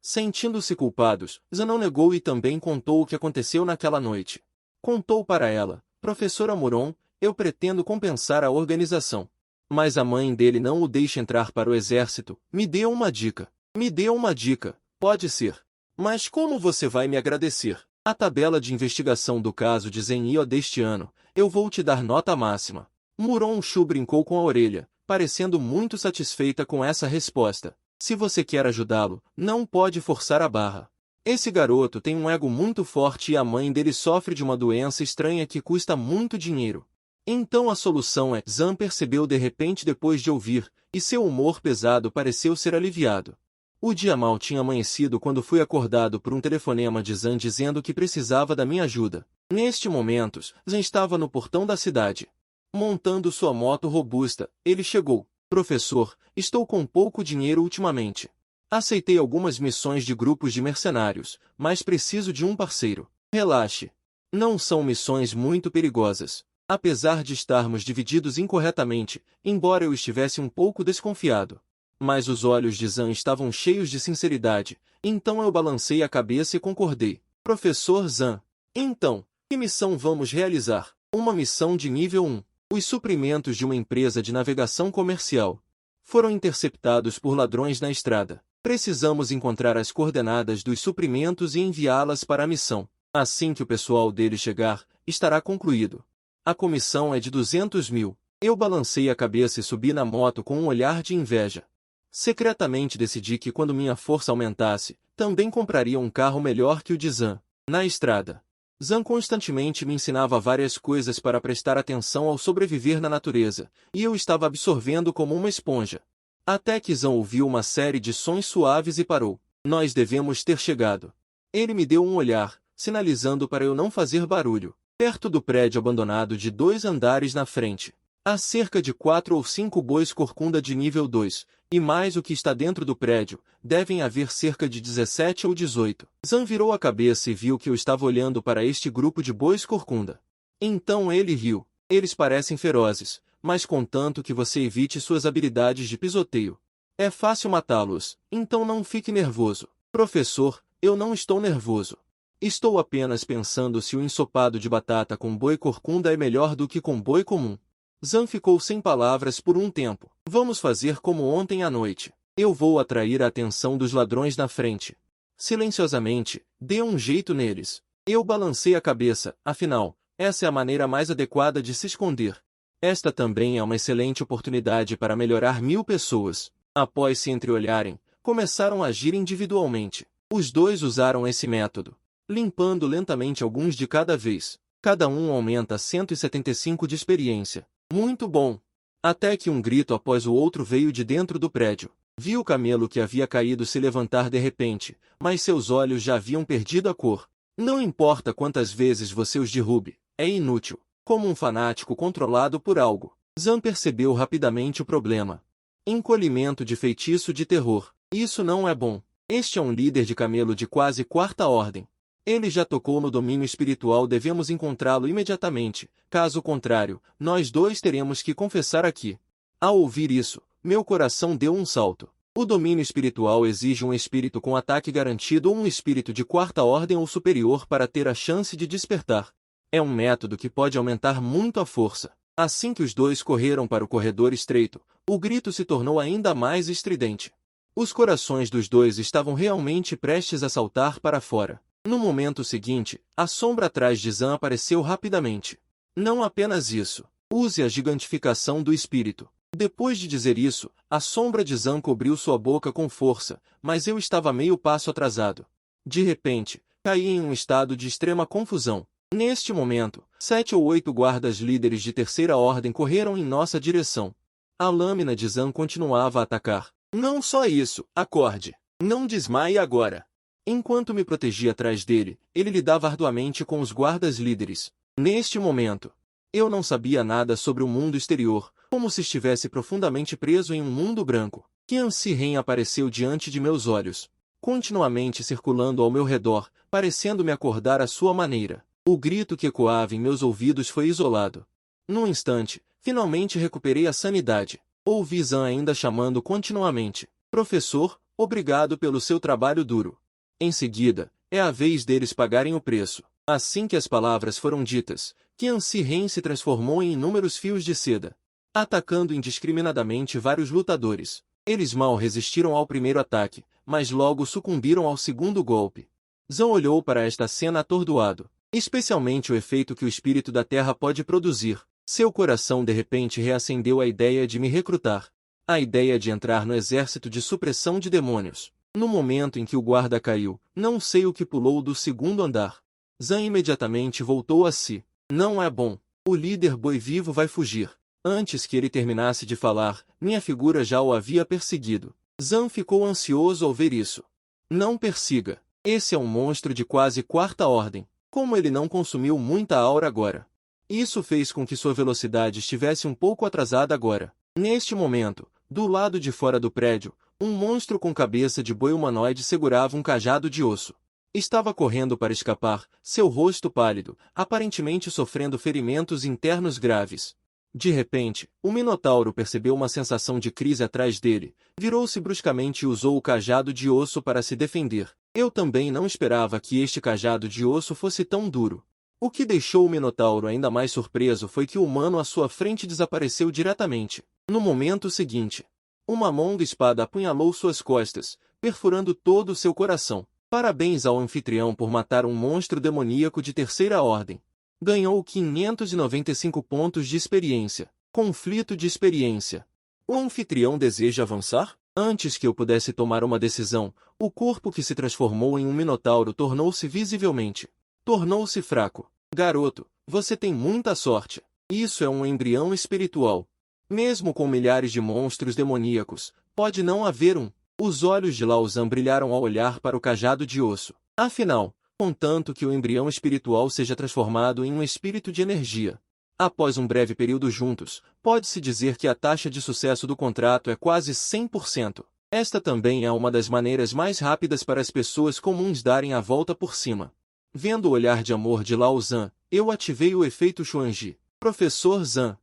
Sentindo-se culpados, Zan não negou e também contou o que aconteceu naquela noite. Contou para ela, Professora Muron, eu pretendo compensar a organização. Mas a mãe dele não o deixa entrar para o exército. Me deu uma dica. Me deu uma dica. Pode ser. Mas como você vai me agradecer? A tabela de investigação do caso de Zenio deste ano, eu vou te dar nota máxima. Muron Shu brincou com a orelha, parecendo muito satisfeita com essa resposta. Se você quer ajudá-lo, não pode forçar a barra. Esse garoto tem um ego muito forte e a mãe dele sofre de uma doença estranha que custa muito dinheiro. Então a solução é... Zan percebeu de repente depois de ouvir, e seu humor pesado pareceu ser aliviado. O dia mal tinha amanhecido quando fui acordado por um telefonema de Zan dizendo que precisava da minha ajuda. Neste momento, Zan estava no portão da cidade. Montando sua moto robusta, ele chegou. Professor, estou com pouco dinheiro ultimamente. Aceitei algumas missões de grupos de mercenários, mas preciso de um parceiro. Relaxe. Não são missões muito perigosas. Apesar de estarmos divididos incorretamente, embora eu estivesse um pouco desconfiado. Mas os olhos de Zan estavam cheios de sinceridade, então eu balancei a cabeça e concordei. Professor Zan, então, que missão vamos realizar? Uma missão de nível 1. Os suprimentos de uma empresa de navegação comercial foram interceptados por ladrões na estrada. Precisamos encontrar as coordenadas dos suprimentos e enviá-las para a missão. Assim que o pessoal dele chegar, estará concluído. A comissão é de 200 mil. Eu balancei a cabeça e subi na moto com um olhar de inveja. Secretamente decidi que quando minha força aumentasse, também compraria um carro melhor que o de Zan. Na estrada, Zan constantemente me ensinava várias coisas para prestar atenção ao sobreviver na natureza, e eu estava absorvendo como uma esponja. Até que Zan ouviu uma série de sons suaves e parou. Nós devemos ter chegado. Ele me deu um olhar, sinalizando para eu não fazer barulho. Perto do prédio abandonado de 2 andares na frente, há cerca de 4 ou 5 bois corcunda de nível 2, e mais o que está dentro do prédio, devem haver cerca de 17 ou 18. Zan virou a cabeça e viu que eu estava olhando para este grupo de bois corcunda. Então ele riu. Eles parecem ferozes, mas contanto que você evite suas habilidades de pisoteio. É fácil matá-los, então não fique nervoso. Professor, eu não estou nervoso. Estou apenas pensando se o ensopado de batata com boi corcunda é melhor do que com boi comum. Zan ficou sem palavras por um tempo. Vamos fazer como ontem à noite. Eu vou atrair a atenção dos ladrões na frente. Silenciosamente, dê um jeito neles. Eu balancei a cabeça, afinal, essa é a maneira mais adequada de se esconder. Esta também é uma excelente oportunidade para melhorar 1000 pessoas. Após se entreolharem, começaram a agir individualmente. Os dois usaram esse método, limpando lentamente alguns de cada vez. Cada um aumenta 175 de experiência. Muito bom! Até que um grito após o outro veio de dentro do prédio. Vi o camelo que havia caído se levantar de repente, mas seus olhos já haviam perdido a cor. Não importa quantas vezes você os derrube, é inútil. Como um fanático controlado por algo. Zan percebeu rapidamente o problema. Encolhimento de feitiço de terror. Isso não é bom. Este é um líder de camelo de quase 4ª ordem. Ele já tocou no domínio espiritual, devemos encontrá-lo imediatamente, caso contrário, nós dois teremos que confessar aqui. Ao ouvir isso, meu coração deu um salto. O domínio espiritual exige um espírito com ataque garantido ou um espírito de 4ª ordem ou superior para ter a chance de despertar. É um método que pode aumentar muito a força. Assim que os dois correram para o corredor estreito, o grito se tornou ainda mais estridente. Os corações dos dois estavam realmente prestes a saltar para fora. No momento seguinte, a sombra atrás de Zan apareceu rapidamente. Não apenas isso. Use a gigantificação do espírito. Depois de dizer isso, a sombra de Zan cobriu sua boca com força, mas eu estava meio passo atrasado. De repente, caí em um estado de extrema confusão. Neste momento, 7 ou 8 guardas líderes de 3ª ordem correram em nossa direção. A lâmina de Zan continuava a atacar. Não só isso, acorde. Não desmaie agora. Enquanto me protegia atrás dele, ele lidava arduamente com os guardas líderes. Neste momento, eu não sabia nada sobre o mundo exterior, como se estivesse profundamente preso em um mundo branco. Qian Shiren apareceu diante de meus olhos, continuamente circulando ao meu redor, parecendo-me acordar à sua maneira. O grito que ecoava em meus ouvidos foi isolado. Num instante, finalmente recuperei a sanidade. Ouvi Zan ainda chamando continuamente. Professor, obrigado pelo seu trabalho duro. Em seguida, é a vez deles pagarem o preço. Assim que as palavras foram ditas, Qian Shiren se transformou em inúmeros fios de seda, atacando indiscriminadamente vários lutadores. Eles mal resistiram ao primeiro ataque, mas logo sucumbiram ao segundo golpe. Zan olhou para esta cena atordoado, especialmente o efeito que o espírito da terra pode produzir. Seu coração de repente reacendeu a ideia de me recrutar. A ideia de entrar no exército de supressão de demônios. No momento em que o guarda caiu, não sei o que pulou do 2º andar. Zan imediatamente voltou a si. Não é bom. O líder boi vivo vai fugir. Antes que ele terminasse de falar, minha figura já o havia perseguido. Zan ficou ansioso ao ver isso. Não persiga. Esse é um monstro de quase quarta ordem. Como ele não consumiu muita aura agora? Isso fez com que sua velocidade estivesse um pouco atrasada agora. Neste momento, do lado de fora do prédio, um monstro com cabeça de boi humanoide segurava um cajado de osso. Estava correndo para escapar, seu rosto pálido, aparentemente sofrendo ferimentos internos graves. De repente, o Minotauro percebeu uma sensação de crise atrás dele, virou-se bruscamente e usou o cajado de osso para se defender. Eu também não esperava que este cajado de osso fosse tão duro. O que deixou o Minotauro ainda mais surpreso foi que o humano à sua frente desapareceu diretamente. No momento seguinte, uma longa espada apunhalou suas costas, perfurando todo o seu coração. Parabéns ao anfitrião por matar um monstro demoníaco de terceira ordem. Ganhou 595 pontos de experiência. Conflito de experiência. O anfitrião deseja avançar? Antes que eu pudesse tomar uma decisão, o corpo que se transformou em um minotauro tornou-se visivelmente. Tornou-se fraco. Garoto, você tem muita sorte. Isso é um embrião espiritual. Mesmo com milhares de monstros demoníacos, pode não haver um. Os olhos de Lao Zhan brilharam ao olhar para o cajado de osso. Afinal, contanto que o embrião espiritual seja transformado em um espírito de energia. Após um breve período juntos, pode-se dizer que a taxa de sucesso do contrato é quase 100%. Esta também é uma das maneiras mais rápidas para as pessoas comuns darem a volta por cima. Vendo o olhar de amor de Lao Zhan, eu ativei o efeito Xuanji. Professor Zhan,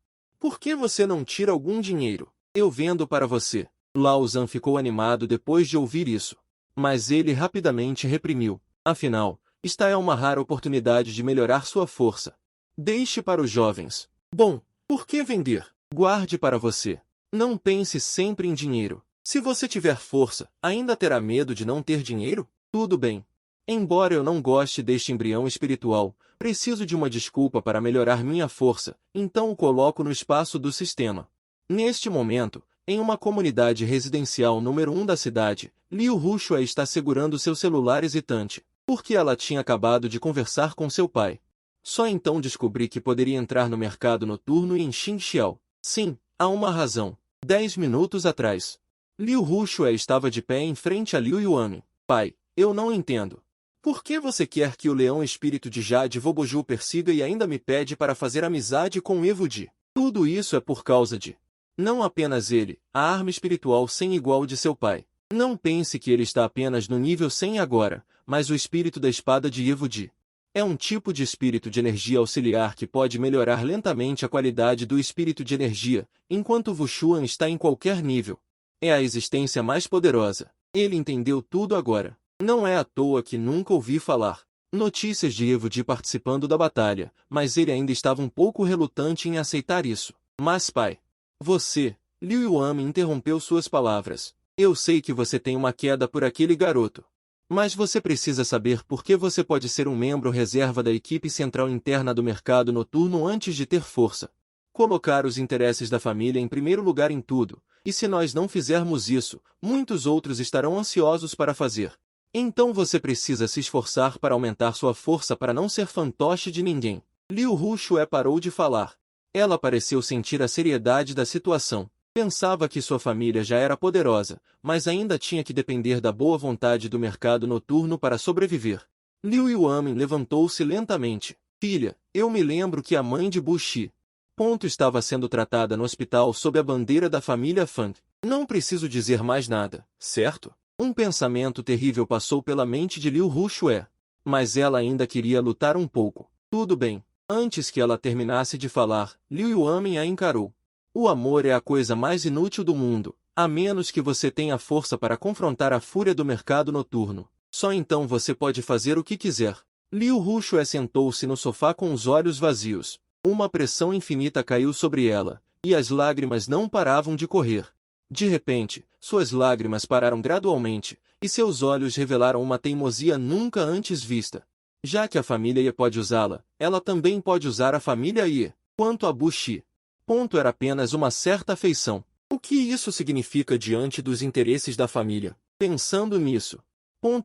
por que você não tira algum dinheiro? Eu vendo para você. Lao Zhan ficou animado depois de ouvir isso. Mas ele rapidamente reprimiu. Afinal, esta é uma rara oportunidade de melhorar sua força. Deixe para os jovens. Bom, por que vender? Guarde para você. Não pense sempre em dinheiro. Se você tiver força, ainda terá medo de não ter dinheiro? Tudo bem. Embora eu não goste deste embrião espiritual, preciso de uma desculpa para melhorar minha força, então o coloco no espaço do sistema. Neste momento, em uma comunidade residencial número 1 da cidade, Liu Huxue está segurando seu celular hesitante, porque ela tinha acabado de conversar com seu pai. Só então descobri que poderia entrar no mercado noturno em Xinxiao. Sim, há uma razão. 10 minutos atrás. Liu Huxue estava de pé em frente a Liu Yuan. Pai, eu não entendo. Por que você quer que o leão espírito de Jade Voboju persiga e ainda me pede para fazer amizade com Evo Di? Tudo isso é por causa de... Não apenas ele, a arma espiritual sem igual de seu pai. Não pense que ele está apenas no nível 100 agora, mas o espírito da espada de Evo Di. É um tipo de espírito de energia auxiliar que pode melhorar lentamente a qualidade do espírito de energia, enquanto Wushuan está em qualquer nível. É a existência mais poderosa. Ele entendeu tudo agora. Não é à toa que nunca ouvi falar. Notícias de Evo Di participando da batalha, mas ele ainda estava um pouco relutante em aceitar isso. Mas pai, você, Liu Yuan interrompeu suas palavras. Eu sei que você tem uma queda por aquele garoto. Mas você precisa saber por que você pode ser um membro reserva da equipe central interna do mercado noturno antes de ter força. Colocar os interesses da família em primeiro lugar em tudo, e se nós não fizermos isso, muitos outros estarão ansiosos para fazer. Então você precisa se esforçar para aumentar sua força para não ser fantoche de ninguém. Liu Huxue parou de falar. Ela pareceu sentir a seriedade da situação. Pensava que sua família já era poderosa, mas ainda tinha que depender da boa vontade do mercado noturno para sobreviver. Liu Yuan levantou-se lentamente. Filha, eu me lembro que a mãe de Buxi estava sendo tratada no hospital sob a bandeira da família Fang. Não preciso dizer mais nada, certo? Um pensamento terrível passou pela mente de Liu Huxue. Mas ela ainda queria lutar um pouco. Tudo bem. Antes que ela terminasse de falar, Liu Yuan a encarou. O amor é a coisa mais inútil do mundo, a menos que você tenha força para confrontar a fúria do mercado noturno. Só então você pode fazer o que quiser. Liu Huxue sentou-se no sofá com os olhos vazios. Uma pressão infinita caiu sobre ela, e as lágrimas não paravam de correr. De repente, suas lágrimas pararam gradualmente, e seus olhos revelaram uma teimosia nunca antes vista. Já que a família Ye pode usá-la, ela também pode usar a família Ye. Quanto a Buxi, era apenas uma certa afeição. O que isso significa diante dos interesses da família? Pensando nisso,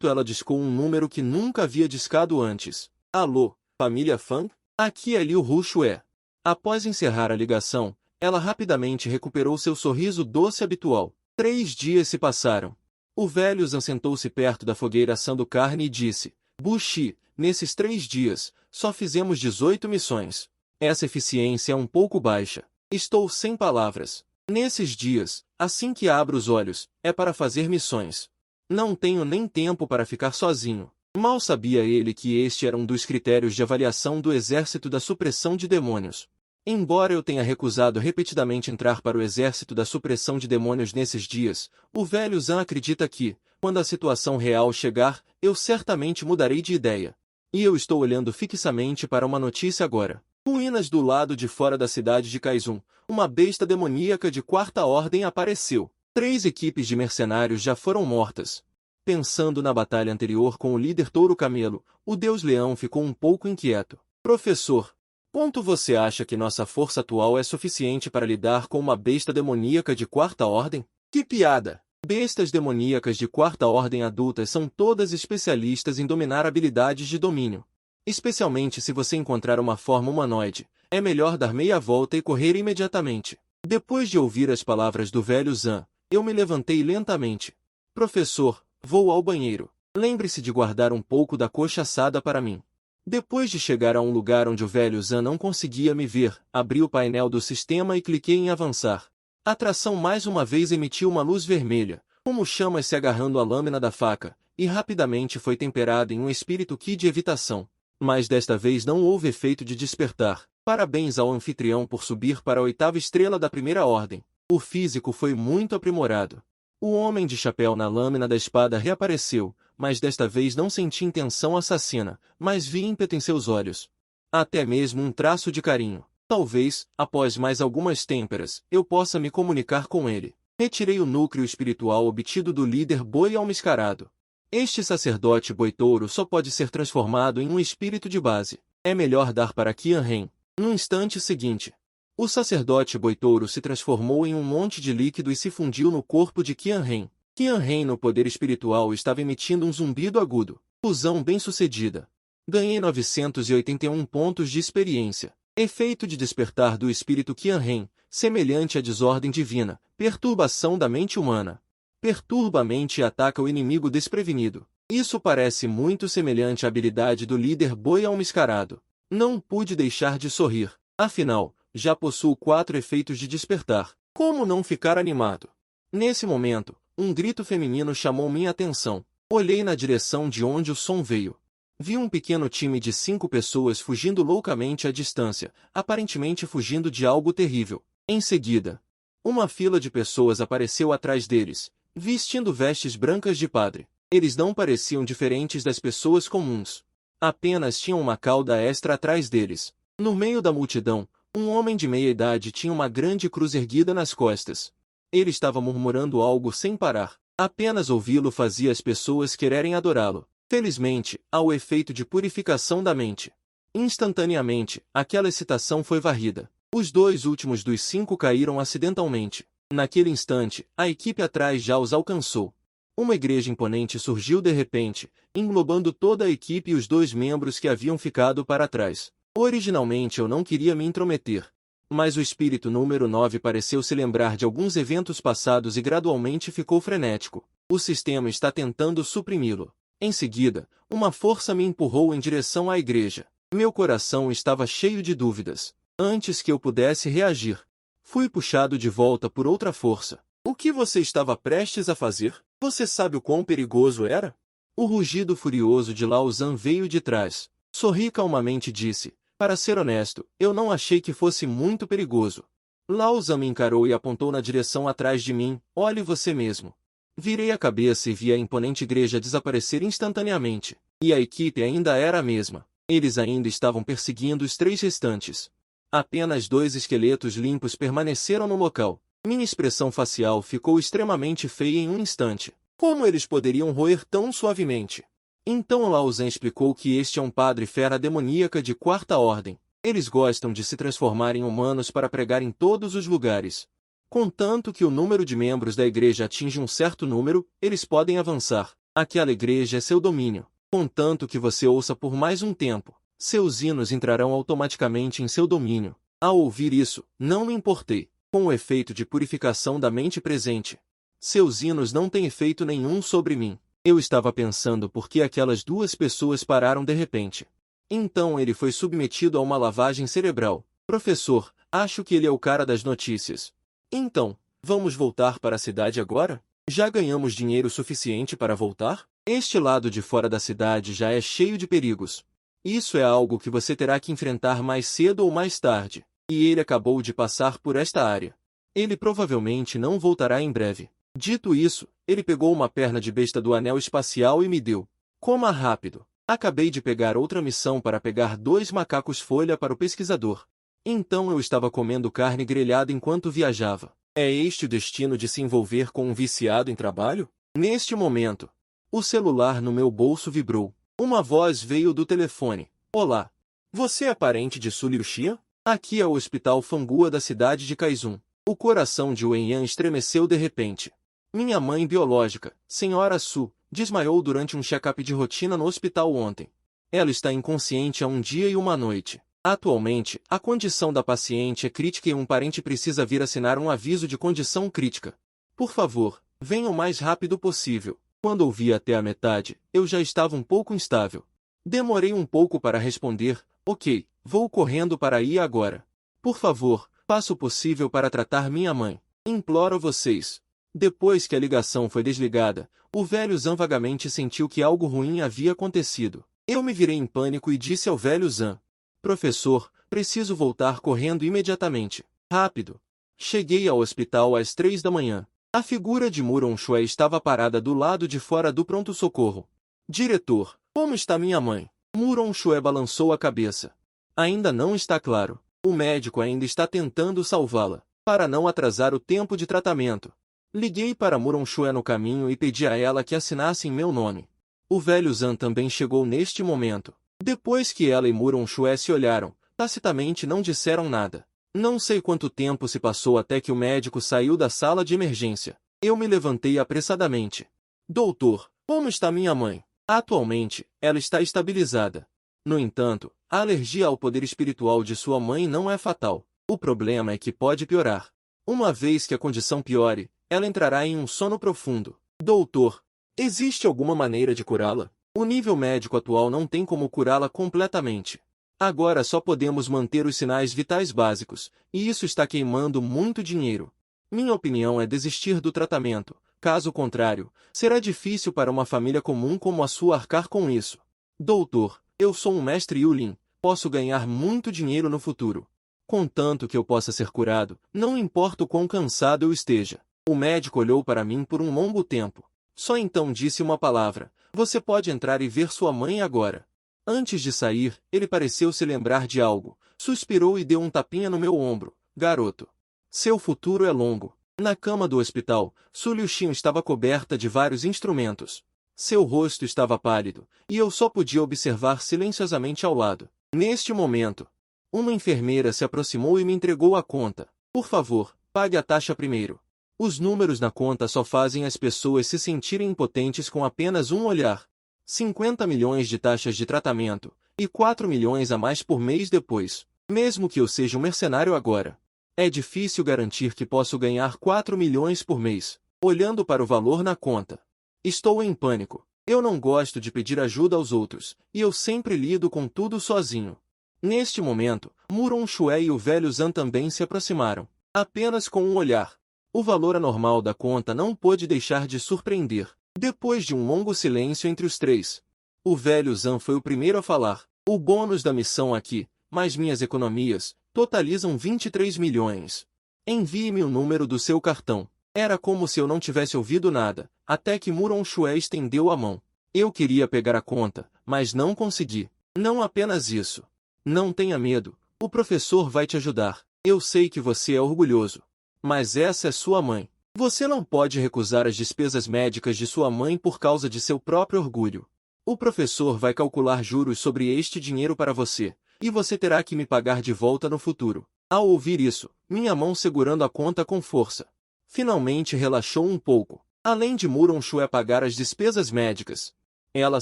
ela discou um número que nunca havia discado antes. Alô, família Fang? Aqui é Liu Huxue. Após encerrar a ligação, ela rapidamente recuperou seu sorriso doce habitual. 3 dias se passaram. O velho Zan sentou-se perto da fogueira assando carne e disse: Bushi, nesses 3 dias, só fizemos 18 missões. Essa eficiência é um pouco baixa. Estou sem palavras. Nesses dias, assim que abro os olhos, é para fazer missões. Não tenho nem tempo para ficar sozinho. Mal sabia ele que este era um dos critérios de avaliação do Exército da Supressão de Demônios. Embora eu tenha recusado repetidamente entrar para o Exército da Supressão de Demônios nesses dias, o velho Zan acredita que, quando a situação real chegar, eu certamente mudarei de ideia. E eu estou olhando fixamente para uma notícia agora. Ruínas do lado de fora da cidade de Kaizun, uma besta demoníaca de 4ª ordem apareceu. 3 equipes de mercenários já foram mortas. Pensando na batalha anterior com o líder Touro Camelo, o Deus Leão ficou um pouco inquieto. Professor, quanto você acha que nossa força atual é suficiente para lidar com uma besta demoníaca de 4ª ordem? Que piada! Bestas demoníacas de 4ª ordem adultas são todas especialistas em dominar habilidades de domínio. Especialmente se você encontrar uma forma humanoide, é melhor dar meia volta e correr imediatamente. Depois de ouvir as palavras do velho Zan, eu me levantei lentamente. Professor, vou ao banheiro. Lembre-se de guardar um pouco da coxa assada para mim. Depois de chegar a um lugar onde o velho Zan não conseguia me ver, abri o painel do sistema e cliquei em avançar. A tração mais uma vez emitiu uma luz vermelha, como chamas se agarrando à lâmina da faca, e rapidamente foi temperada em um espírito ki de evitação. Mas desta vez não houve efeito de despertar. Parabéns ao anfitrião por subir para a 8ª estrela da 1ª ordem. O físico foi muito aprimorado. O homem de chapéu na lâmina da espada reapareceu, mas desta vez não senti intenção assassina, mas vi ímpeto em seus olhos. Até mesmo um traço de carinho. Talvez, após mais algumas têmperas, eu possa me comunicar com ele. Retirei o núcleo espiritual obtido do líder Boi Almiscarado. Este sacerdote Boitouro só pode ser transformado em um espírito de base. É melhor dar para Qianren. No instante seguinte, o sacerdote Boitouro se transformou em um monte de líquido e se fundiu no corpo de Qianren. Qianren no poder espiritual estava emitindo um zumbido agudo. Fusão bem-sucedida. Ganhei 981 pontos de experiência. Efeito de despertar do espírito Qianren, semelhante à desordem divina, perturbação da mente humana. Perturba a mente e ataca o inimigo desprevenido. Isso parece muito semelhante à habilidade do líder Boi Almiscarado. Não pude deixar de sorrir. Afinal, já possuo 4 efeitos de despertar. Como não ficar animado? Nesse momento, um grito feminino chamou minha atenção. Olhei na direção de onde o som veio. Vi um pequeno time de 5 pessoas fugindo loucamente à distância, aparentemente fugindo de algo terrível. Em seguida, uma fila de pessoas apareceu atrás deles, vestindo vestes brancas de padre. Eles não pareciam diferentes das pessoas comuns. Apenas tinham uma cauda extra atrás deles. No meio da multidão, um homem de meia idade tinha uma grande cruz erguida nas costas. Ele estava murmurando algo sem parar. Apenas ouvi-lo fazia as pessoas quererem adorá-lo. Felizmente, há o efeito de purificação da mente. Instantaneamente, aquela excitação foi varrida. Os 2 últimos dos 5 caíram acidentalmente. Naquele instante, a equipe atrás já os alcançou. Uma igreja imponente surgiu de repente, englobando toda a equipe e os 2 membros que haviam ficado para trás. Originalmente eu não queria me intrometer. Mas o espírito número 9 pareceu se lembrar de alguns eventos passados e gradualmente ficou frenético. O sistema está tentando suprimi-lo. Em seguida, uma força me empurrou em direção à igreja. Meu coração estava cheio de dúvidas. Antes que eu pudesse reagir, fui puxado de volta por outra força. O que você estava prestes a fazer? Você sabe o quão perigoso era? O rugido furioso de Lao Zan veio de trás. Sorri calmamente e disse: para ser honesto, eu não achei que fosse muito perigoso. Lao Zan me encarou e apontou na direção atrás de mim. Olhe você mesmo. Virei a cabeça e vi a imponente igreja desaparecer instantaneamente. E a equipe ainda era a mesma. Eles ainda estavam perseguindo os 3 restantes. Apenas 2 esqueletos limpos permaneceram no local. Minha expressão facial ficou extremamente feia em um instante. Como eles poderiam roer tão suavemente? Então Lao Zan explicou que este é um padre fera demoníaca de 4ª ordem. Eles gostam de se transformar em humanos para pregar em todos os lugares. Contanto que o número de membros da igreja atinja um certo número, eles podem avançar. Aquela igreja é seu domínio. Contanto que você ouça por mais um tempo, seus hinos entrarão automaticamente em seu domínio. Ao ouvir isso, não me importei. Com o efeito de purificação da mente presente, Seus hinos não têm efeito nenhum sobre mim. Eu estava pensando por que aquelas duas pessoas pararam de repente. Então ele foi submetido a uma lavagem cerebral. Professor, acho que ele é o cara das notícias. Então, vamos voltar para a cidade agora? Já ganhamos dinheiro suficiente para voltar? Este lado de fora da cidade já é cheio de perigos. Isso é algo que você terá que enfrentar mais cedo ou mais tarde. E ele acabou de passar por esta área. Ele provavelmente não voltará em breve. Dito isso, ele pegou uma perna de besta do anel espacial e me deu. Coma rápido. Acabei de pegar outra missão para pegar 2 macacos folha para o pesquisador. Então eu estava comendo carne grelhada enquanto viajava. É este o destino de se envolver com um viciado em trabalho? Neste momento, o celular no meu bolso vibrou. Uma voz veio do telefone. Olá. Você é parente de Su Liuxia? Aqui é o Hospital Fangua da cidade de Kaizun. O coração de Wenyan estremeceu de repente. Minha mãe biológica, Senhora Su, desmaiou durante um check-up de rotina no hospital ontem. Ela está inconsciente há um dia e uma noite. Atualmente, a condição da paciente é crítica e um parente precisa vir assinar um aviso de condição crítica. Por favor, venha o mais rápido possível. Quando ouvi até a metade, eu já estava um pouco instável. Demorei um pouco para responder, ok, vou correndo para aí agora. Por favor, faça o possível para tratar minha mãe. Imploro vocês. Depois que a ligação foi desligada, o velho Zan vagamente sentiu que algo ruim havia acontecido. Eu me virei em pânico e disse ao velho Zan: Professor, preciso voltar correndo imediatamente. Rápido. Cheguei ao hospital às 3 da manhã. A figura de Muron Shue estava parada do lado de fora do pronto-socorro. Diretor, como está minha mãe? Muron Shue balançou a cabeça. Ainda não está claro. O médico ainda está tentando salvá-la, para não atrasar o tempo de tratamento. Liguei para Muron Shue no caminho e pedi a ela que assinasse em meu nome. O velho Zan também chegou neste momento. Depois que ela e Muron Shue se olharam, tacitamente não disseram nada. Não sei quanto tempo se passou até que o médico saiu da sala de emergência. Eu me levantei apressadamente. Doutor, como está minha mãe? Atualmente, ela está estabilizada. No entanto, a alergia ao poder espiritual de sua mãe não é fatal. O problema é que pode piorar. Uma vez que a condição piore, ela entrará em um sono profundo. Doutor, existe alguma maneira de curá-la? O nível médico atual não tem como curá-la completamente. Agora só podemos manter os sinais vitais básicos, e isso está queimando muito dinheiro. Minha opinião é desistir do tratamento. Caso contrário, será difícil para uma família comum como a sua arcar com isso. Doutor, eu sou um mestre Yulin, posso ganhar muito dinheiro no futuro. Contanto que eu possa ser curado, não importa o quão cansado eu esteja. O médico olhou para mim por um longo tempo. Só então disse uma palavra: você pode entrar e ver sua mãe agora. Antes de sair, ele pareceu se lembrar de algo, suspirou e deu um tapinha no meu ombro. Garoto, seu futuro é longo. Na cama do hospital, Su Liuxin estava coberta de vários instrumentos. Seu rosto estava pálido, e eu só podia observar silenciosamente ao lado. Neste momento, uma enfermeira se aproximou e me entregou a conta. Por favor, pague a taxa primeiro. Os números na conta só fazem as pessoas se sentirem impotentes com apenas um olhar. 50 milhões de taxas de tratamento, e 4 milhões a mais por mês depois. Mesmo que eu seja um mercenário agora, é difícil garantir que posso ganhar 4 milhões por mês, olhando para o valor na conta. Estou em pânico. Eu não gosto de pedir ajuda aos outros, e eu sempre lido com tudo sozinho. Neste momento, Muron Shue e o velho Zan também se aproximaram, apenas com um olhar. O valor anormal da conta não pôde deixar de surpreender. Depois de um longo silêncio entre os três, o velho Zan foi o primeiro a falar. O bônus da missão aqui, mais minhas economias, totalizam 23 milhões. Envie-me o número do seu cartão. Era como se eu não tivesse ouvido nada, até que Muron Shue estendeu a mão. Eu queria pegar a conta, mas não consegui. Não apenas isso. Não tenha medo, o professor vai te ajudar. Eu sei que você é orgulhoso. Mas essa é sua mãe. Você não pode recusar as despesas médicas de sua mãe por causa de seu próprio orgulho. O professor vai calcular juros sobre este dinheiro para você, e você terá que me pagar de volta no futuro. Ao ouvir isso, minha mão segurando a conta com força, finalmente relaxou um pouco. Além de Muron Shue pagar as despesas médicas, ela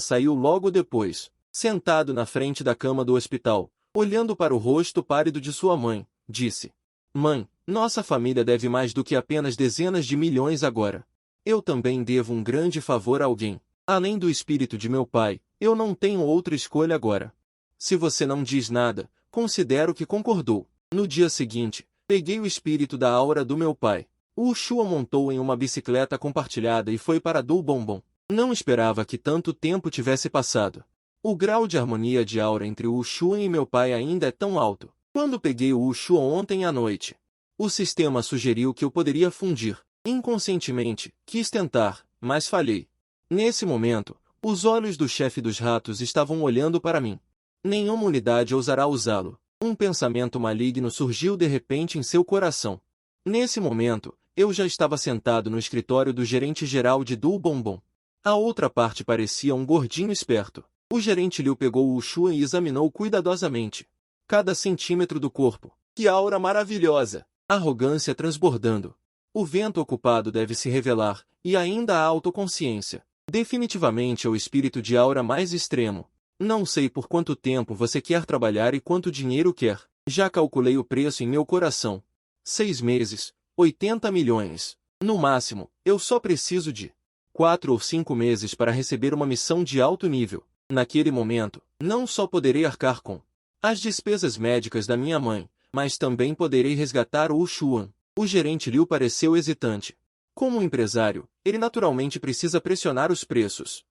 saiu logo depois, sentado na frente da cama do hospital, olhando para o rosto pálido de sua mãe, disse: Mãe, nossa família deve mais do que apenas dezenas de milhões agora. Eu também devo um grande favor a alguém. Além do espírito de meu pai, eu não tenho outra escolha agora. Se você não diz nada, considero que concordou. No dia seguinte, peguei o espírito da aura do meu pai. O Ushua montou em uma bicicleta compartilhada e foi para Do Bombom. Não esperava que tanto tempo tivesse passado. O grau de harmonia de aura entre o Ushua e meu pai ainda é tão alto. Quando peguei o Ushua ontem à noite, o sistema sugeriu que eu poderia fundir. Inconscientemente, quis tentar, mas falhei. Nesse momento, os olhos do chefe dos ratos estavam olhando para mim. Nenhuma unidade ousará usá-lo. Um pensamento maligno surgiu de repente em seu coração. Nesse momento, eu já estava sentado no escritório do gerente-geral de Do Bombom. A outra parte parecia um gordinho esperto. O gerente Liu pegou o Ushua e examinou cuidadosamente cada centímetro do corpo. Que aura maravilhosa! Arrogância transbordando. O vento ocupado deve se revelar, e ainda a autoconsciência. Definitivamente é o espírito de aura mais extremo. Não sei por quanto tempo você quer trabalhar e quanto dinheiro quer. Já calculei o preço em meu coração. 6 meses, 80 milhões. No máximo, eu só preciso de 4 ou 5 meses para receber uma missão de alto nível. Naquele momento, não só poderei arcar com as despesas médicas da minha mãe, mas também poderei resgatar o Uxuan. O gerente Liu pareceu hesitante. Como empresário, ele naturalmente precisa pressionar os preços.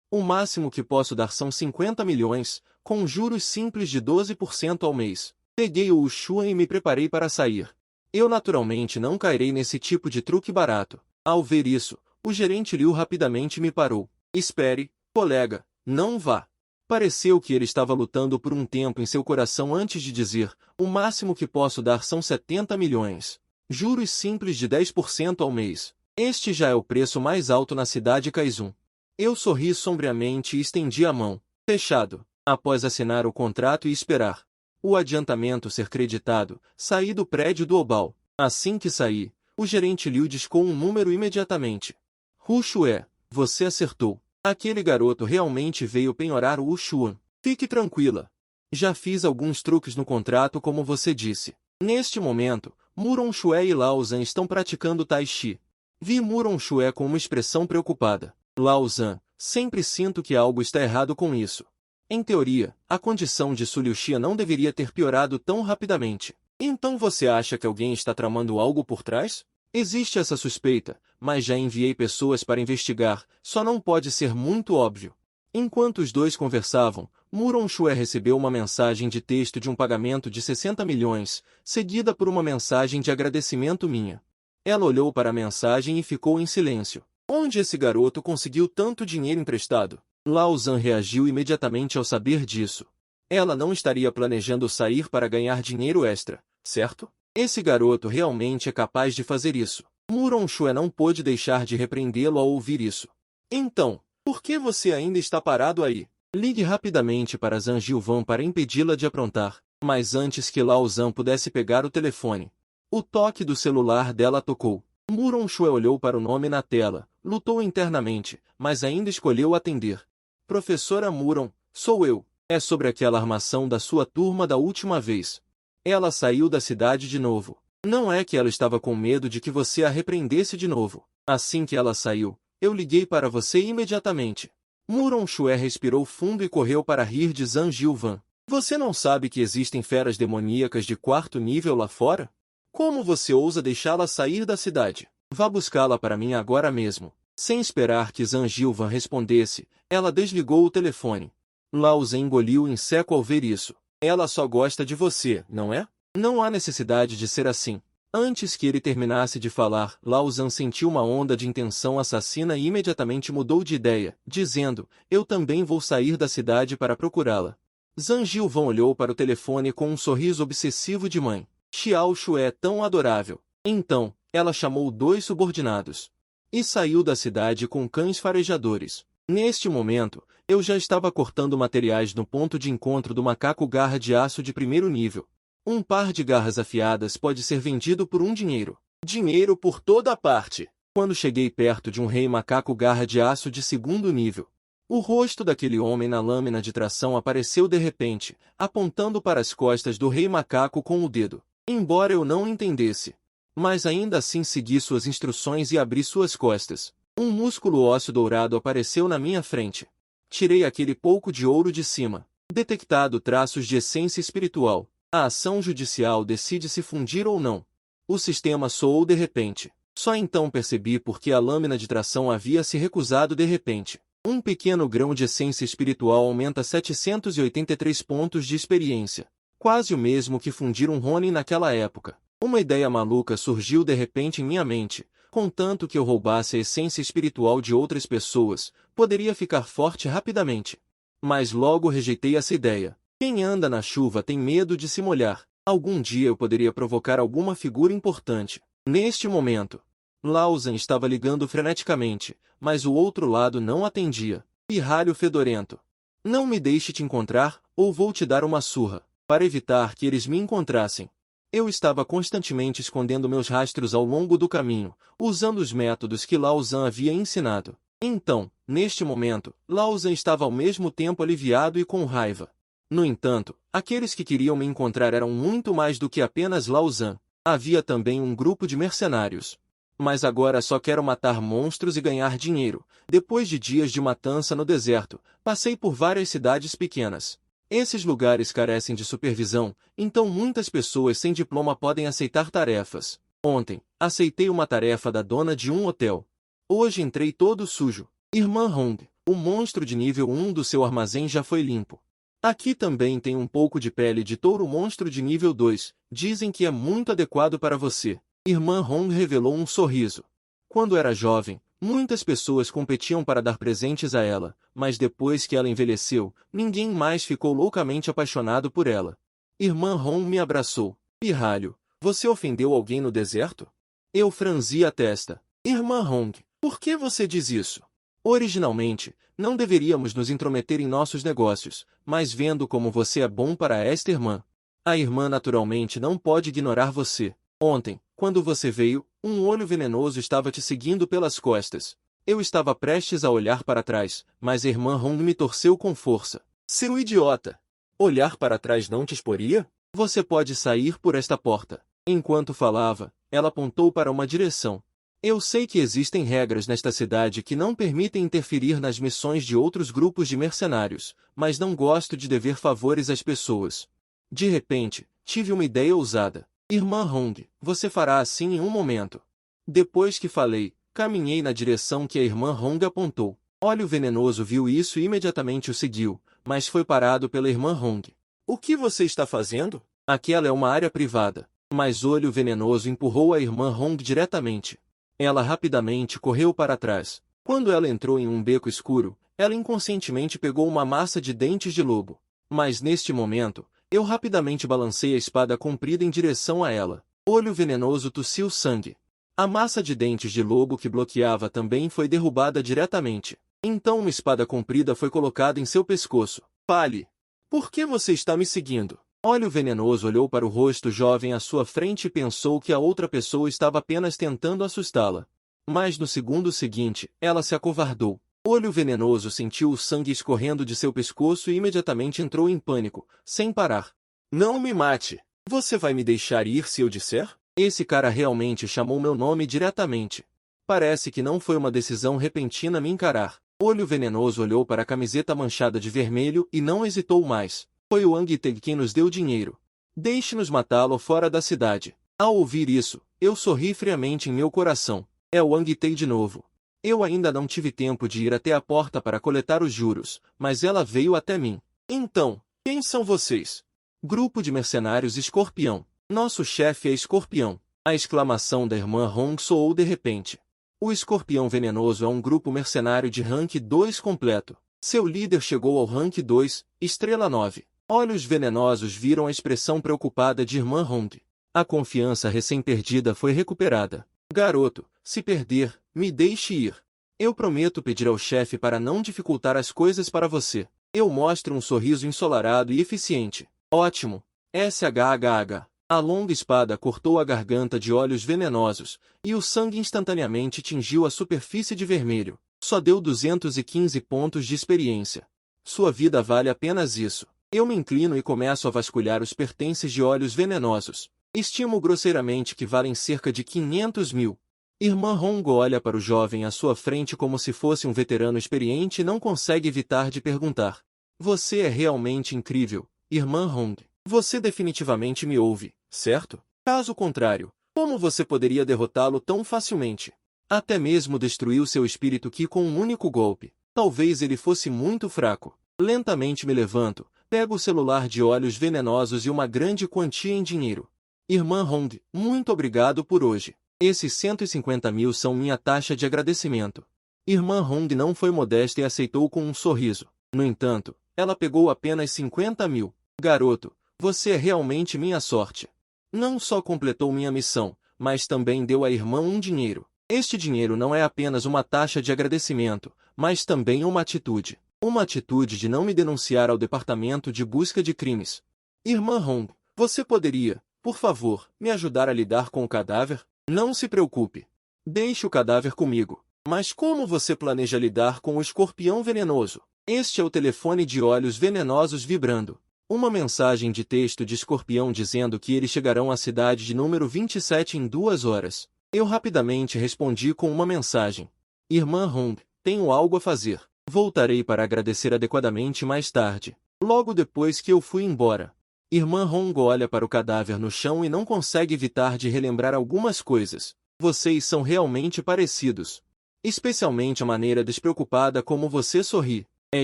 O máximo que posso dar são 50 milhões, com juros simples de 12% ao mês. Peguei o Uxuan e me preparei para sair. Eu naturalmente não cairei nesse tipo de truque barato. Ao ver isso, o gerente Liu rapidamente me parou. Espere, colega, não vá. Pareceu que ele estava lutando por um tempo em seu coração antes de dizer, o máximo que posso dar são 70 milhões. Juros simples de 10% ao mês. Este já é o preço mais alto na cidade Kaizun. Eu sorri sombriamente e estendi a mão. Fechado. Após assinar o contrato e esperar o adiantamento ser creditado, saí do prédio do Obal. Assim que saí, o gerente Liu discou um número imediatamente. Ruxue, você acertou. Aquele garoto realmente veio penhorar o Uxuan. Fique tranquila. Já fiz alguns truques no contrato como você disse. Neste momento, Muron Xue e Lao Zhan estão praticando Tai Chi. Vi Muron Xue com uma expressão preocupada. Lao Zhan, sempre sinto que algo está errado com isso. Em teoria, a condição de Su Liuxia não deveria ter piorado tão rapidamente. Então você acha que alguém está tramando algo por trás? Existe essa suspeita, mas já enviei pessoas para investigar, só não pode ser muito óbvio. Enquanto os dois conversavam, Muron Xue recebeu uma mensagem de texto de um pagamento de 60 milhões, seguida por uma mensagem de agradecimento minha. Ela olhou para a mensagem e ficou em silêncio. Onde esse garoto conseguiu tanto dinheiro emprestado? Lao Zhan reagiu imediatamente ao saber disso. Ela não estaria planejando sair para ganhar dinheiro extra, certo? Esse garoto realmente é capaz de fazer isso. Muron Xue não pôde deixar de repreendê-lo ao ouvir isso. Então, por que você ainda está parado aí? Ligue rapidamente para Zhang Jilvan para impedi-la de aprontar, mas antes que Lao Zhan pudesse pegar o telefone, o toque do celular dela tocou. Muron Xue olhou para o nome na tela, lutou internamente, mas ainda escolheu atender. Professora Muron, sou eu. É sobre aquela armação da sua turma da última vez. Ela saiu da cidade de novo. Não é que ela estava com medo de que você a repreendesse de novo. Assim que ela saiu, eu liguei para você imediatamente. Muron Xue respirou fundo e correu para rir de Zhang Jilvan. Você não sabe que existem feras demoníacas de 4º nível lá fora? Como você ousa deixá-la sair da cidade? Vá buscá-la para mim agora mesmo. Sem esperar que Zhang Jilvan respondesse, ela desligou o telefone. Lao Zhan engoliu em seco ao ver isso. Ela só gosta de você, não é? Não há necessidade de ser assim. Antes que ele terminasse de falar, Lao Zhan sentiu uma onda de intenção assassina e imediatamente mudou de ideia, dizendo, eu também vou sair da cidade para procurá-la. Zhang Jilvan olhou para o telefone com um sorriso obsessivo de mãe. Xiao Shu é tão adorável. Então, ela chamou 2 subordinados e saiu da cidade com cães farejadores. Neste momento, eu já estava cortando materiais no ponto de encontro do macaco garra de aço de 1º nível. Um par de garras afiadas pode ser vendido por dinheiro. Dinheiro por toda parte. Quando cheguei perto de um rei macaco garra de aço de 2º nível, o rosto daquele homem na lâmina de tração apareceu de repente, apontando para as costas do rei macaco com o dedo. Embora eu não entendesse Mas ainda assim segui suas instruções e abri suas costas. Um músculo ósseo dourado apareceu na minha frente. Tirei aquele pouco de ouro de cima. Detectado traços de essência espiritual. A ação judicial decide se fundir ou não. O sistema soou de repente. Só então percebi por que a lâmina de tração havia se recusado de repente. Um pequeno grão de essência espiritual aumenta 783 pontos de experiência. Quase o mesmo que fundir um Ronin naquela época. Uma ideia maluca surgiu de repente em minha mente. Contanto que eu roubasse a essência espiritual de outras pessoas, poderia ficar forte rapidamente. Mas logo rejeitei essa ideia. Quem anda na chuva tem medo de se molhar. Algum dia eu poderia provocar alguma figura importante. Neste momento, Lao Zhan estava ligando freneticamente, mas o outro lado não atendia. Pirralho fedorento. Não me deixe te encontrar, ou vou te dar uma surra, para evitar que eles me encontrassem. Eu estava constantemente escondendo meus rastros ao longo do caminho, usando os métodos que Lao Zhan havia ensinado. Então, neste momento, Lao Zhan estava ao mesmo tempo aliviado e com raiva. No entanto, aqueles que queriam me encontrar eram muito mais do que apenas Lao Zhan. Havia também um grupo de mercenários. Mas agora só quero matar monstros e ganhar dinheiro. Depois de dias de matança no deserto, passei por várias cidades pequenas. Esses lugares carecem de supervisão, então muitas pessoas sem diploma podem aceitar tarefas. Ontem, aceitei uma tarefa da dona de um hotel. Hoje entrei todo sujo. Irmã Hong, o monstro de nível 1 do seu armazém já foi limpo. Aqui também tem um pouco de pele de touro monstro de nível 2, dizem que é muito adequado para você. Irmã Hong revelou um sorriso. Quando era jovem, muitas pessoas competiam para dar presentes a ela, mas depois que ela envelheceu, ninguém mais ficou loucamente apaixonado por ela. Irmã Hong me abraçou. Pirralho, você ofendeu alguém no deserto? Eu franzi a testa. Irmã Hong, por que você diz isso? Originalmente, não deveríamos nos intrometer em nossos negócios, mas vendo como você é bom para esta irmã, a irmã naturalmente não pode ignorar você. Ontem, quando você veio, um olho venenoso estava te seguindo pelas costas. Eu estava prestes a olhar para trás, mas a irmã Hong me torceu com força. Seu idiota! Olhar para trás não te exporia? Você pode sair por esta porta. Enquanto falava, ela apontou para uma direção. Eu sei que existem regras nesta cidade que não permitem interferir nas missões de outros grupos de mercenários, mas não gosto de dever favores às pessoas. De repente, tive uma ideia ousada. Irmã Hong, você fará assim em um momento. Depois que falei, caminhei na direção que a irmã Hong apontou. Olho Venenoso viu isso e imediatamente o seguiu, mas foi parado pela irmã Hong. O que você está fazendo? Aquela é uma área privada. Mas Olho Venenoso empurrou a irmã Hong diretamente. Ela rapidamente correu para trás. Quando ela entrou em um beco escuro, ela inconscientemente pegou uma massa de dentes de lobo. Mas neste momento, eu rapidamente balancei a espada comprida em direção a ela. Olho Venenoso tossiu sangue. A massa de dentes de lobo que bloqueava também foi derrubada diretamente. Então uma espada comprida foi colocada em seu pescoço. Pare! Por que você está me seguindo? Olho Venenoso olhou para o rosto jovem à sua frente e pensou que a outra pessoa estava apenas tentando assustá-la. Mas no segundo seguinte, ela se acovardou. Olho Venenoso sentiu o sangue escorrendo de seu pescoço e imediatamente entrou em pânico, sem parar. Não me mate! Você vai me deixar ir se eu disser? Esse cara realmente chamou meu nome diretamente. Parece que não foi uma decisão repentina me encarar. Olho Venenoso olhou para a camiseta manchada de vermelho e não hesitou mais. Foi o Wang Teg quem nos deu dinheiro. Deixe-nos matá-lo fora da cidade. Ao ouvir isso, eu sorri friamente em meu coração. É o Wang Teg de novo. Eu ainda não tive tempo de ir até a porta para coletar os juros, mas ela veio até mim. Então, quem são vocês? Grupo de mercenários Escorpião. Nosso chefe é Escorpião. A exclamação da irmã Hong soou de repente. O Escorpião Venenoso é um grupo mercenário de rank 2 completo. Seu líder chegou ao rank 2, estrela 9. Olhos Venenosos viram a expressão preocupada de irmã Hong. A confiança recém-perdida foi recuperada. Garoto, se perder, me deixe ir. Eu prometo pedir ao chefe para não dificultar as coisas para você. Eu mostro um sorriso ensolarado e eficiente. Ótimo. SHHH. A longa espada cortou a garganta de Olhos Venenosos, e o sangue instantaneamente tingiu a superfície de vermelho. Só deu 215 pontos de experiência. Sua vida vale apenas isso. Eu me inclino e começo a vasculhar os pertences de Olhos Venenosos. Estimo grosseiramente que valem cerca de 500 mil. Irmã Hong olha para o jovem à sua frente como se fosse um veterano experiente e não consegue evitar de perguntar. Você é realmente incrível, Irmã Hong. Você definitivamente me ouve, certo? Caso contrário, como você poderia derrotá-lo tão facilmente? Até mesmo destruiu seu espírito Qi com um único golpe. Talvez ele fosse muito fraco. Lentamente me levanto, pego o celular de olhos venenosos e uma grande quantia em dinheiro. Irmã Hong, muito obrigado por hoje. Esses 150 mil são minha taxa de agradecimento. Irmã Hong não foi modesta e aceitou com um sorriso. No entanto, ela pegou apenas 50 mil. Garoto, você é realmente minha sorte. Não só completou minha missão, mas também deu à irmã um dinheiro. Este dinheiro não é apenas uma taxa de agradecimento, mas também uma atitude. Uma atitude de não me denunciar ao departamento de busca de crimes. Irmã Hong, você poderia, por favor, me ajudar a lidar com o cadáver? Não se preocupe. Deixe o cadáver comigo. Mas como você planeja lidar com o escorpião venenoso? Este é o telefone de olhos venenosos vibrando. Uma mensagem de texto de escorpião dizendo que eles chegarão à cidade de número 27 em 2 horas. Eu rapidamente respondi com uma mensagem. Irmã Hong, tenho algo a fazer. Voltarei para agradecer adequadamente mais tarde. Logo depois que eu fui embora. Irmã Hong olha para o cadáver no chão e não consegue evitar de relembrar algumas coisas. Vocês são realmente parecidos. Especialmente a maneira despreocupada como você sorri. É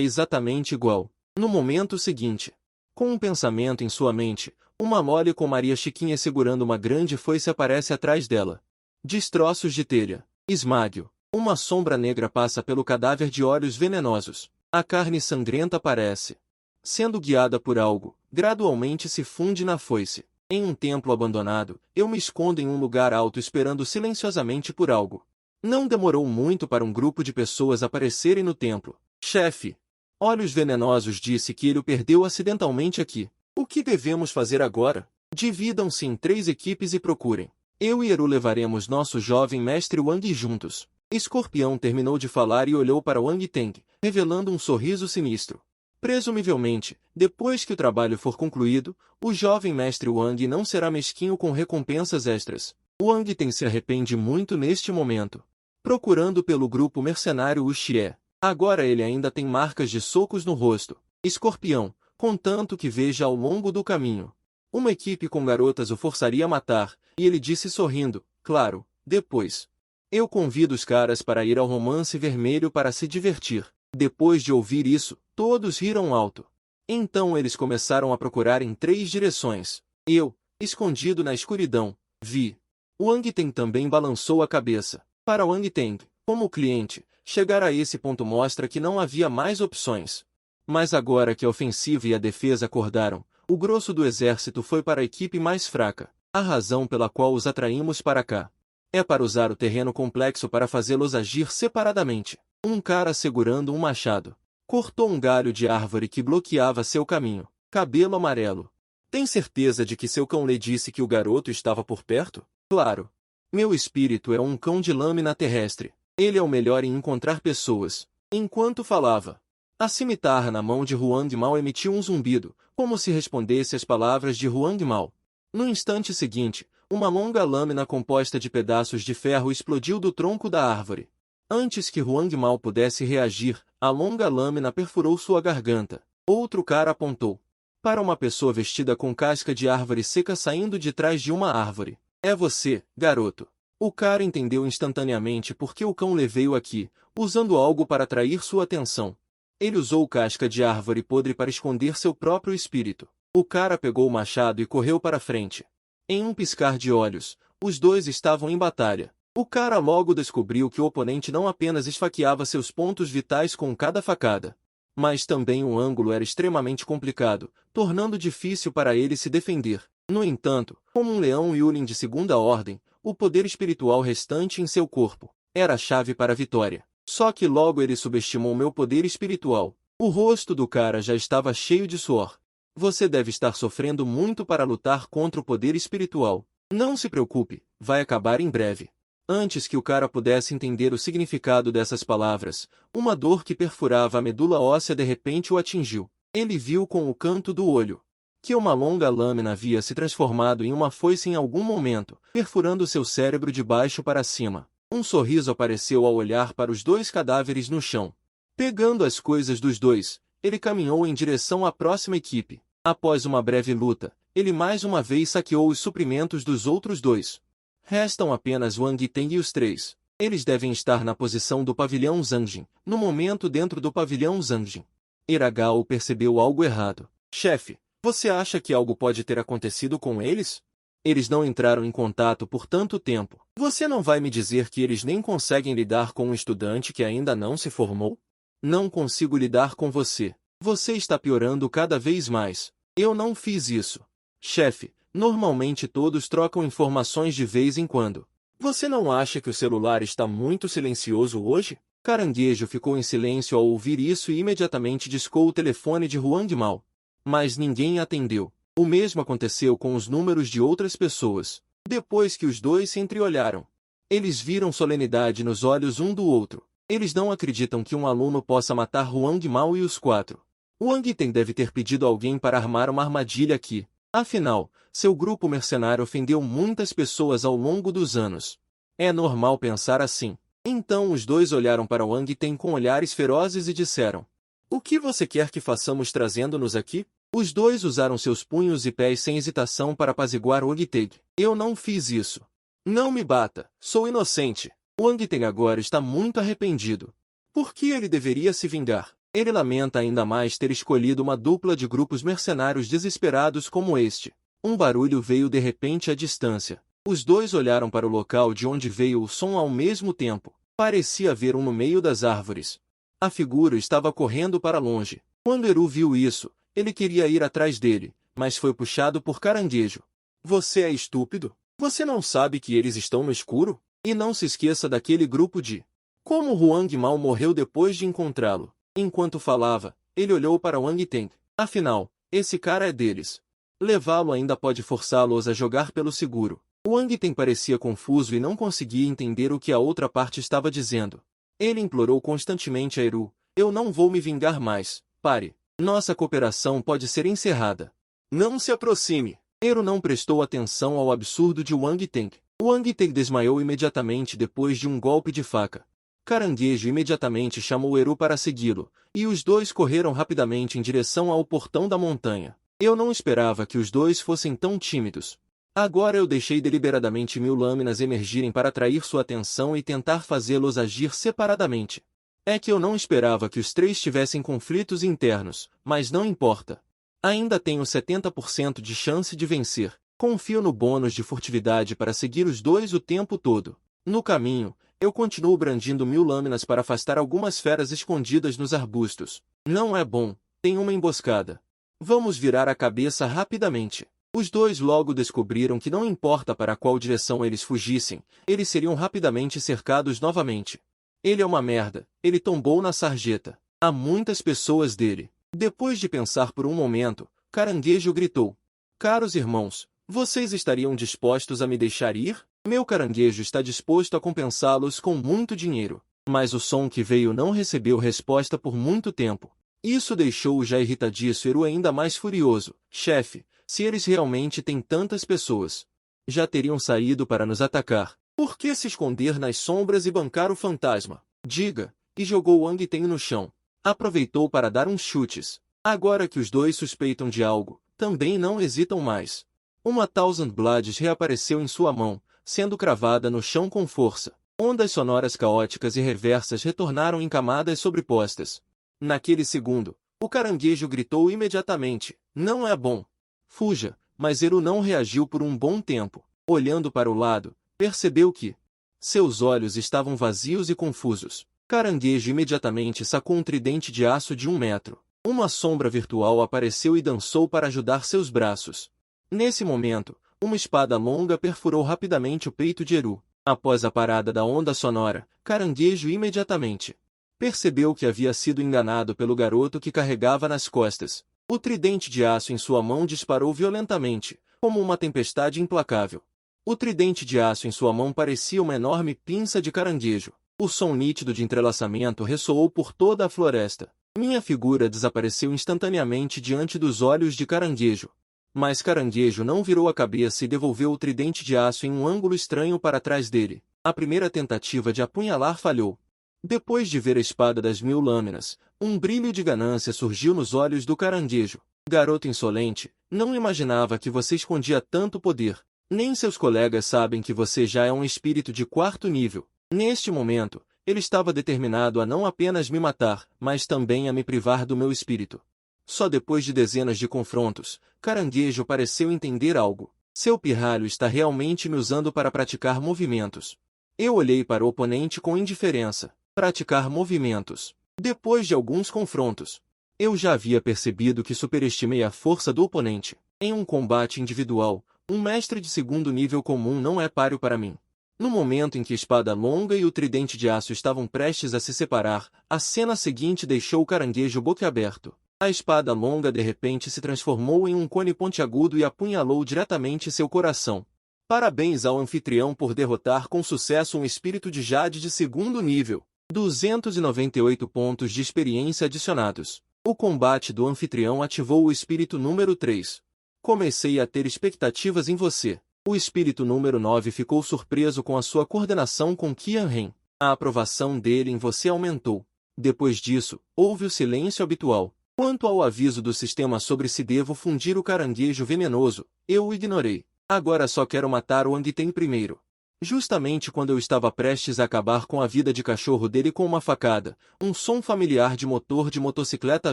exatamente igual. No momento seguinte, com um pensamento em sua mente, uma mole com Maria Chiquinha segurando uma grande foice aparece atrás dela. Destroços de telha. Esmague-o. Uma sombra negra passa pelo cadáver de olhos venenosos. A carne sangrenta aparece. Sendo guiada por algo, gradualmente se funde na foice. Em um templo abandonado, eu me escondo em um lugar alto esperando silenciosamente por algo. Não demorou muito para um grupo de pessoas aparecerem no templo. Chefe! Olhos Venenosos disse que ele o perdeu acidentalmente aqui. O que devemos fazer agora? Dividam-se em 3 equipes e procurem. Eu e Eru levaremos nosso jovem mestre Wang juntos. Escorpião terminou de falar e olhou para Wang Teng, revelando um sorriso sinistro. Presumivelmente, depois que o trabalho for concluído, o jovem mestre Wang não será mesquinho com recompensas extras. Wang Teng se arrepende muito neste momento. Procurando pelo grupo mercenário Wuxie. Agora ele ainda tem marcas de socos no rosto. Escorpião, contanto que veja ao longo do caminho. Uma equipe com garotas o forçaria a matar, e ele disse sorrindo, claro, depois. Eu convido os caras para ir ao Romance Vermelho para se divertir. Depois de ouvir isso, todos riram alto. Então eles começaram a procurar em 3 direções. Eu, escondido na escuridão, vi. Wang Teng também balançou a cabeça. Para Wang Teng, como cliente, chegar a esse ponto mostra que não havia mais opções. Mas agora que a ofensiva e a defesa acordaram, o grosso do exército foi para a equipe mais fraca. A razão pela qual os atraímos para cá é para usar o terreno complexo para fazê-los agir separadamente. Um cara segurando um machado cortou um galho de árvore que bloqueava seu caminho. Cabelo amarelo. Tem certeza de que seu cão lhe disse que o garoto estava por perto? Claro. Meu espírito é um cão de lâmina terrestre. Ele é o melhor em encontrar pessoas. Enquanto falava, a cimitarra na mão de Huang Mao emitiu um zumbido, como se respondesse às palavras de Huang Mao. No instante seguinte, uma longa lâmina composta de pedaços de ferro explodiu do tronco da árvore. Antes que Huang Mao pudesse reagir, a longa lâmina perfurou sua garganta. Outro cara apontou para uma pessoa vestida com casca de árvore seca saindo de trás de uma árvore. É você, garoto. O cara entendeu instantaneamente por que o cão lhe veio aqui, usando algo para atrair sua atenção. Ele usou casca de árvore podre para esconder seu próprio espírito. O cara pegou o machado e correu para frente. Em um piscar de olhos, os dois estavam em batalha. O cara logo descobriu que o oponente não apenas esfaqueava seus pontos vitais com cada facada, mas também o ângulo era extremamente complicado, tornando difícil para ele se defender. No entanto, como um leão Yulin de segunda ordem, o poder espiritual restante em seu corpo era a chave para a vitória. Só que logo ele subestimou meu poder espiritual. O rosto do cara já estava cheio de suor. Você deve estar sofrendo muito para lutar contra o poder espiritual. Não se preocupe, vai acabar em breve. Antes que o cara pudesse entender o significado dessas palavras, uma dor que perfurava a medula óssea de repente o atingiu. Ele viu com o canto do olho que uma longa lâmina havia se transformado em uma foice em algum momento, perfurando seu cérebro de baixo para cima. Um sorriso apareceu ao olhar para os dois cadáveres no chão. Pegando as coisas dos dois, ele caminhou em direção à próxima equipe. Após uma breve luta, ele mais uma vez saqueou os suprimentos dos outros dois. Restam apenas Wang Teng e os três. Eles devem estar na posição do pavilhão Zangjin, no momento dentro do pavilhão Zangjin. Iragao percebeu algo errado. Chefe, você acha que algo pode ter acontecido com eles? Eles não entraram em contato por tanto tempo. Você não vai me dizer que eles nem conseguem lidar com um estudante que ainda não se formou? Não consigo lidar com você. Você está piorando cada vez mais. Eu não fiz isso. Chefe, normalmente todos trocam informações de vez em quando. Você não acha que o celular está muito silencioso hoje? Caranguejo ficou em silêncio ao ouvir isso e imediatamente discou o telefone de Huang Mao. Mas ninguém atendeu. O mesmo aconteceu com os números de outras pessoas. Depois que os dois se entreolharam, eles viram solenidade nos olhos um do outro. Eles não acreditam que um aluno possa matar Huang Mao e os quatro. Wang Ten deve ter pedido alguém para armar uma armadilha aqui. Afinal, seu grupo mercenário ofendeu muitas pessoas ao longo dos anos. É normal pensar assim. Então os dois olharam para Wang Ten com olhares ferozes e disseram: "O que você quer que façamos trazendo-nos aqui?" Os dois usaram seus punhos e pés sem hesitação para apaziguar Wang Ten. "Eu não fiz isso. Não me bata, sou inocente." Wang Ten agora está muito arrependido. Por que ele deveria se vingar? Ele lamenta ainda mais ter escolhido uma dupla de grupos mercenários desesperados como este. Um barulho veio de repente à distância. Os dois olharam para o local de onde veio o som ao mesmo tempo. Parecia haver um no meio das árvores. A figura estava correndo para longe. Quando Eru viu isso, ele queria ir atrás dele, mas foi puxado por Caranguejo. "Você é estúpido? Você não sabe que eles estão no escuro? E não se esqueça daquele grupo de..." Como Huang Mao morreu depois de encontrá-lo? Enquanto falava, ele olhou para Wang Ten. Afinal, esse cara é deles. Levá-lo ainda pode forçá-los a jogar pelo seguro. Wang Ten parecia confuso e não conseguia entender o que a outra parte estava dizendo. Ele implorou constantemente a Eru: "Eu não vou me vingar mais. Pare. Nossa cooperação pode ser encerrada. Não se aproxime." Eru não prestou atenção ao absurdo de Wang Ten. Wang Ten desmaiou imediatamente depois de um golpe de faca. Caranguejo imediatamente chamou Eru para segui-lo, e os dois correram rapidamente em direção ao portão da montanha. Eu não esperava que os dois fossem tão tímidos. Agora eu deixei deliberadamente 1000 lâminas emergirem para atrair sua atenção e tentar fazê-los agir separadamente. É que eu não esperava que os três tivessem conflitos internos, mas não importa. Ainda tenho 70% de chance de vencer. Confio no bônus de furtividade para seguir os dois o tempo todo. No caminho, eu continuo brandindo 1000 lâminas para afastar algumas feras escondidas nos arbustos. Não é bom, tem uma emboscada. Vamos virar a cabeça rapidamente. Os dois logo descobriram que não importa para qual direção eles fugissem, eles seriam rapidamente cercados novamente. Ele é uma merda, ele tombou na sarjeta. Há muitas pessoas dele. Depois de pensar por um momento, Caranguejo gritou: "Caros irmãos, vocês estariam dispostos a me deixar ir?" Meu caranguejo está disposto a compensá-los com muito dinheiro. Mas o som que veio não recebeu resposta por muito tempo. Isso deixou o já irritadiço Eru ainda mais furioso. "Chefe, se eles realmente têm tantas pessoas, já teriam saído para nos atacar. Por que se esconder nas sombras e bancar o fantasma? Diga." E jogou Wang Ten no chão. Aproveitou para dar uns chutes. Agora que os dois suspeitam de algo, também não hesitam mais. Uma Thousand Blades reapareceu em sua mão, sendo cravada no chão com força. Ondas sonoras caóticas e reversas retornaram em camadas sobrepostas. Naquele segundo, o caranguejo gritou imediatamente: "Não é bom. Fuja." Mas Eru não reagiu por um bom tempo. Olhando para o lado, percebeu que seus olhos estavam vazios e confusos. Caranguejo imediatamente sacou um tridente de aço de 1 metro. Uma sombra virtual apareceu e dançou para ajudar seus braços. Nesse momento, uma espada longa perfurou rapidamente o peito de Eru. Após a parada da onda sonora, Caranguejo imediatamente percebeu que havia sido enganado pelo garoto que carregava nas costas. O tridente de aço em sua mão disparou violentamente, como uma tempestade implacável. O tridente de aço em sua mão parecia uma enorme pinça de caranguejo. O som nítido de entrelaçamento ressoou por toda a floresta. Minha figura desapareceu instantaneamente diante dos olhos de Caranguejo. Mas Caranguejo não virou a cabeça e devolveu o tridente de aço em um ângulo estranho para trás dele. A primeira tentativa de apunhalar falhou. Depois de ver a espada das 1000 lâminas, um brilho de ganância surgiu nos olhos do Caranguejo. Garoto insolente, não imaginava que você escondia tanto poder. Nem seus colegas sabem que você já é um espírito de 4º nível. Neste momento, ele estava determinado a não apenas me matar, mas também a me privar do meu espírito. Só depois de dezenas de confrontos, Caranguejo pareceu entender algo. Seu pirralho está realmente me usando para praticar movimentos. Eu olhei para o oponente com indiferença. Praticar movimentos. Depois de alguns confrontos, eu já havia percebido que superestimei a força do oponente. Em um combate individual, um mestre de 2º nível comum não é páreo para mim. No momento em que a espada longa e o tridente de aço estavam prestes a se separar, a cena seguinte deixou o Caranguejo boquiaberto. A espada longa de repente se transformou em um cone pontiagudo e apunhalou diretamente seu coração. Parabéns ao anfitrião por derrotar com sucesso um espírito de Jade de 2º nível. 298 pontos de experiência adicionados. O combate do anfitrião ativou o espírito número 3. Comecei a ter expectativas em você. O espírito número 9 ficou surpreso com a sua coordenação com Qian Ren. A aprovação dele em você aumentou. Depois disso, houve o silêncio habitual. Quanto ao aviso do sistema sobre se devo fundir o caranguejo venenoso, eu o ignorei. Agora só quero matar o Wang Ten primeiro. Justamente quando eu estava prestes a acabar com a vida de cachorro dele com uma facada, um som familiar de motor de motocicleta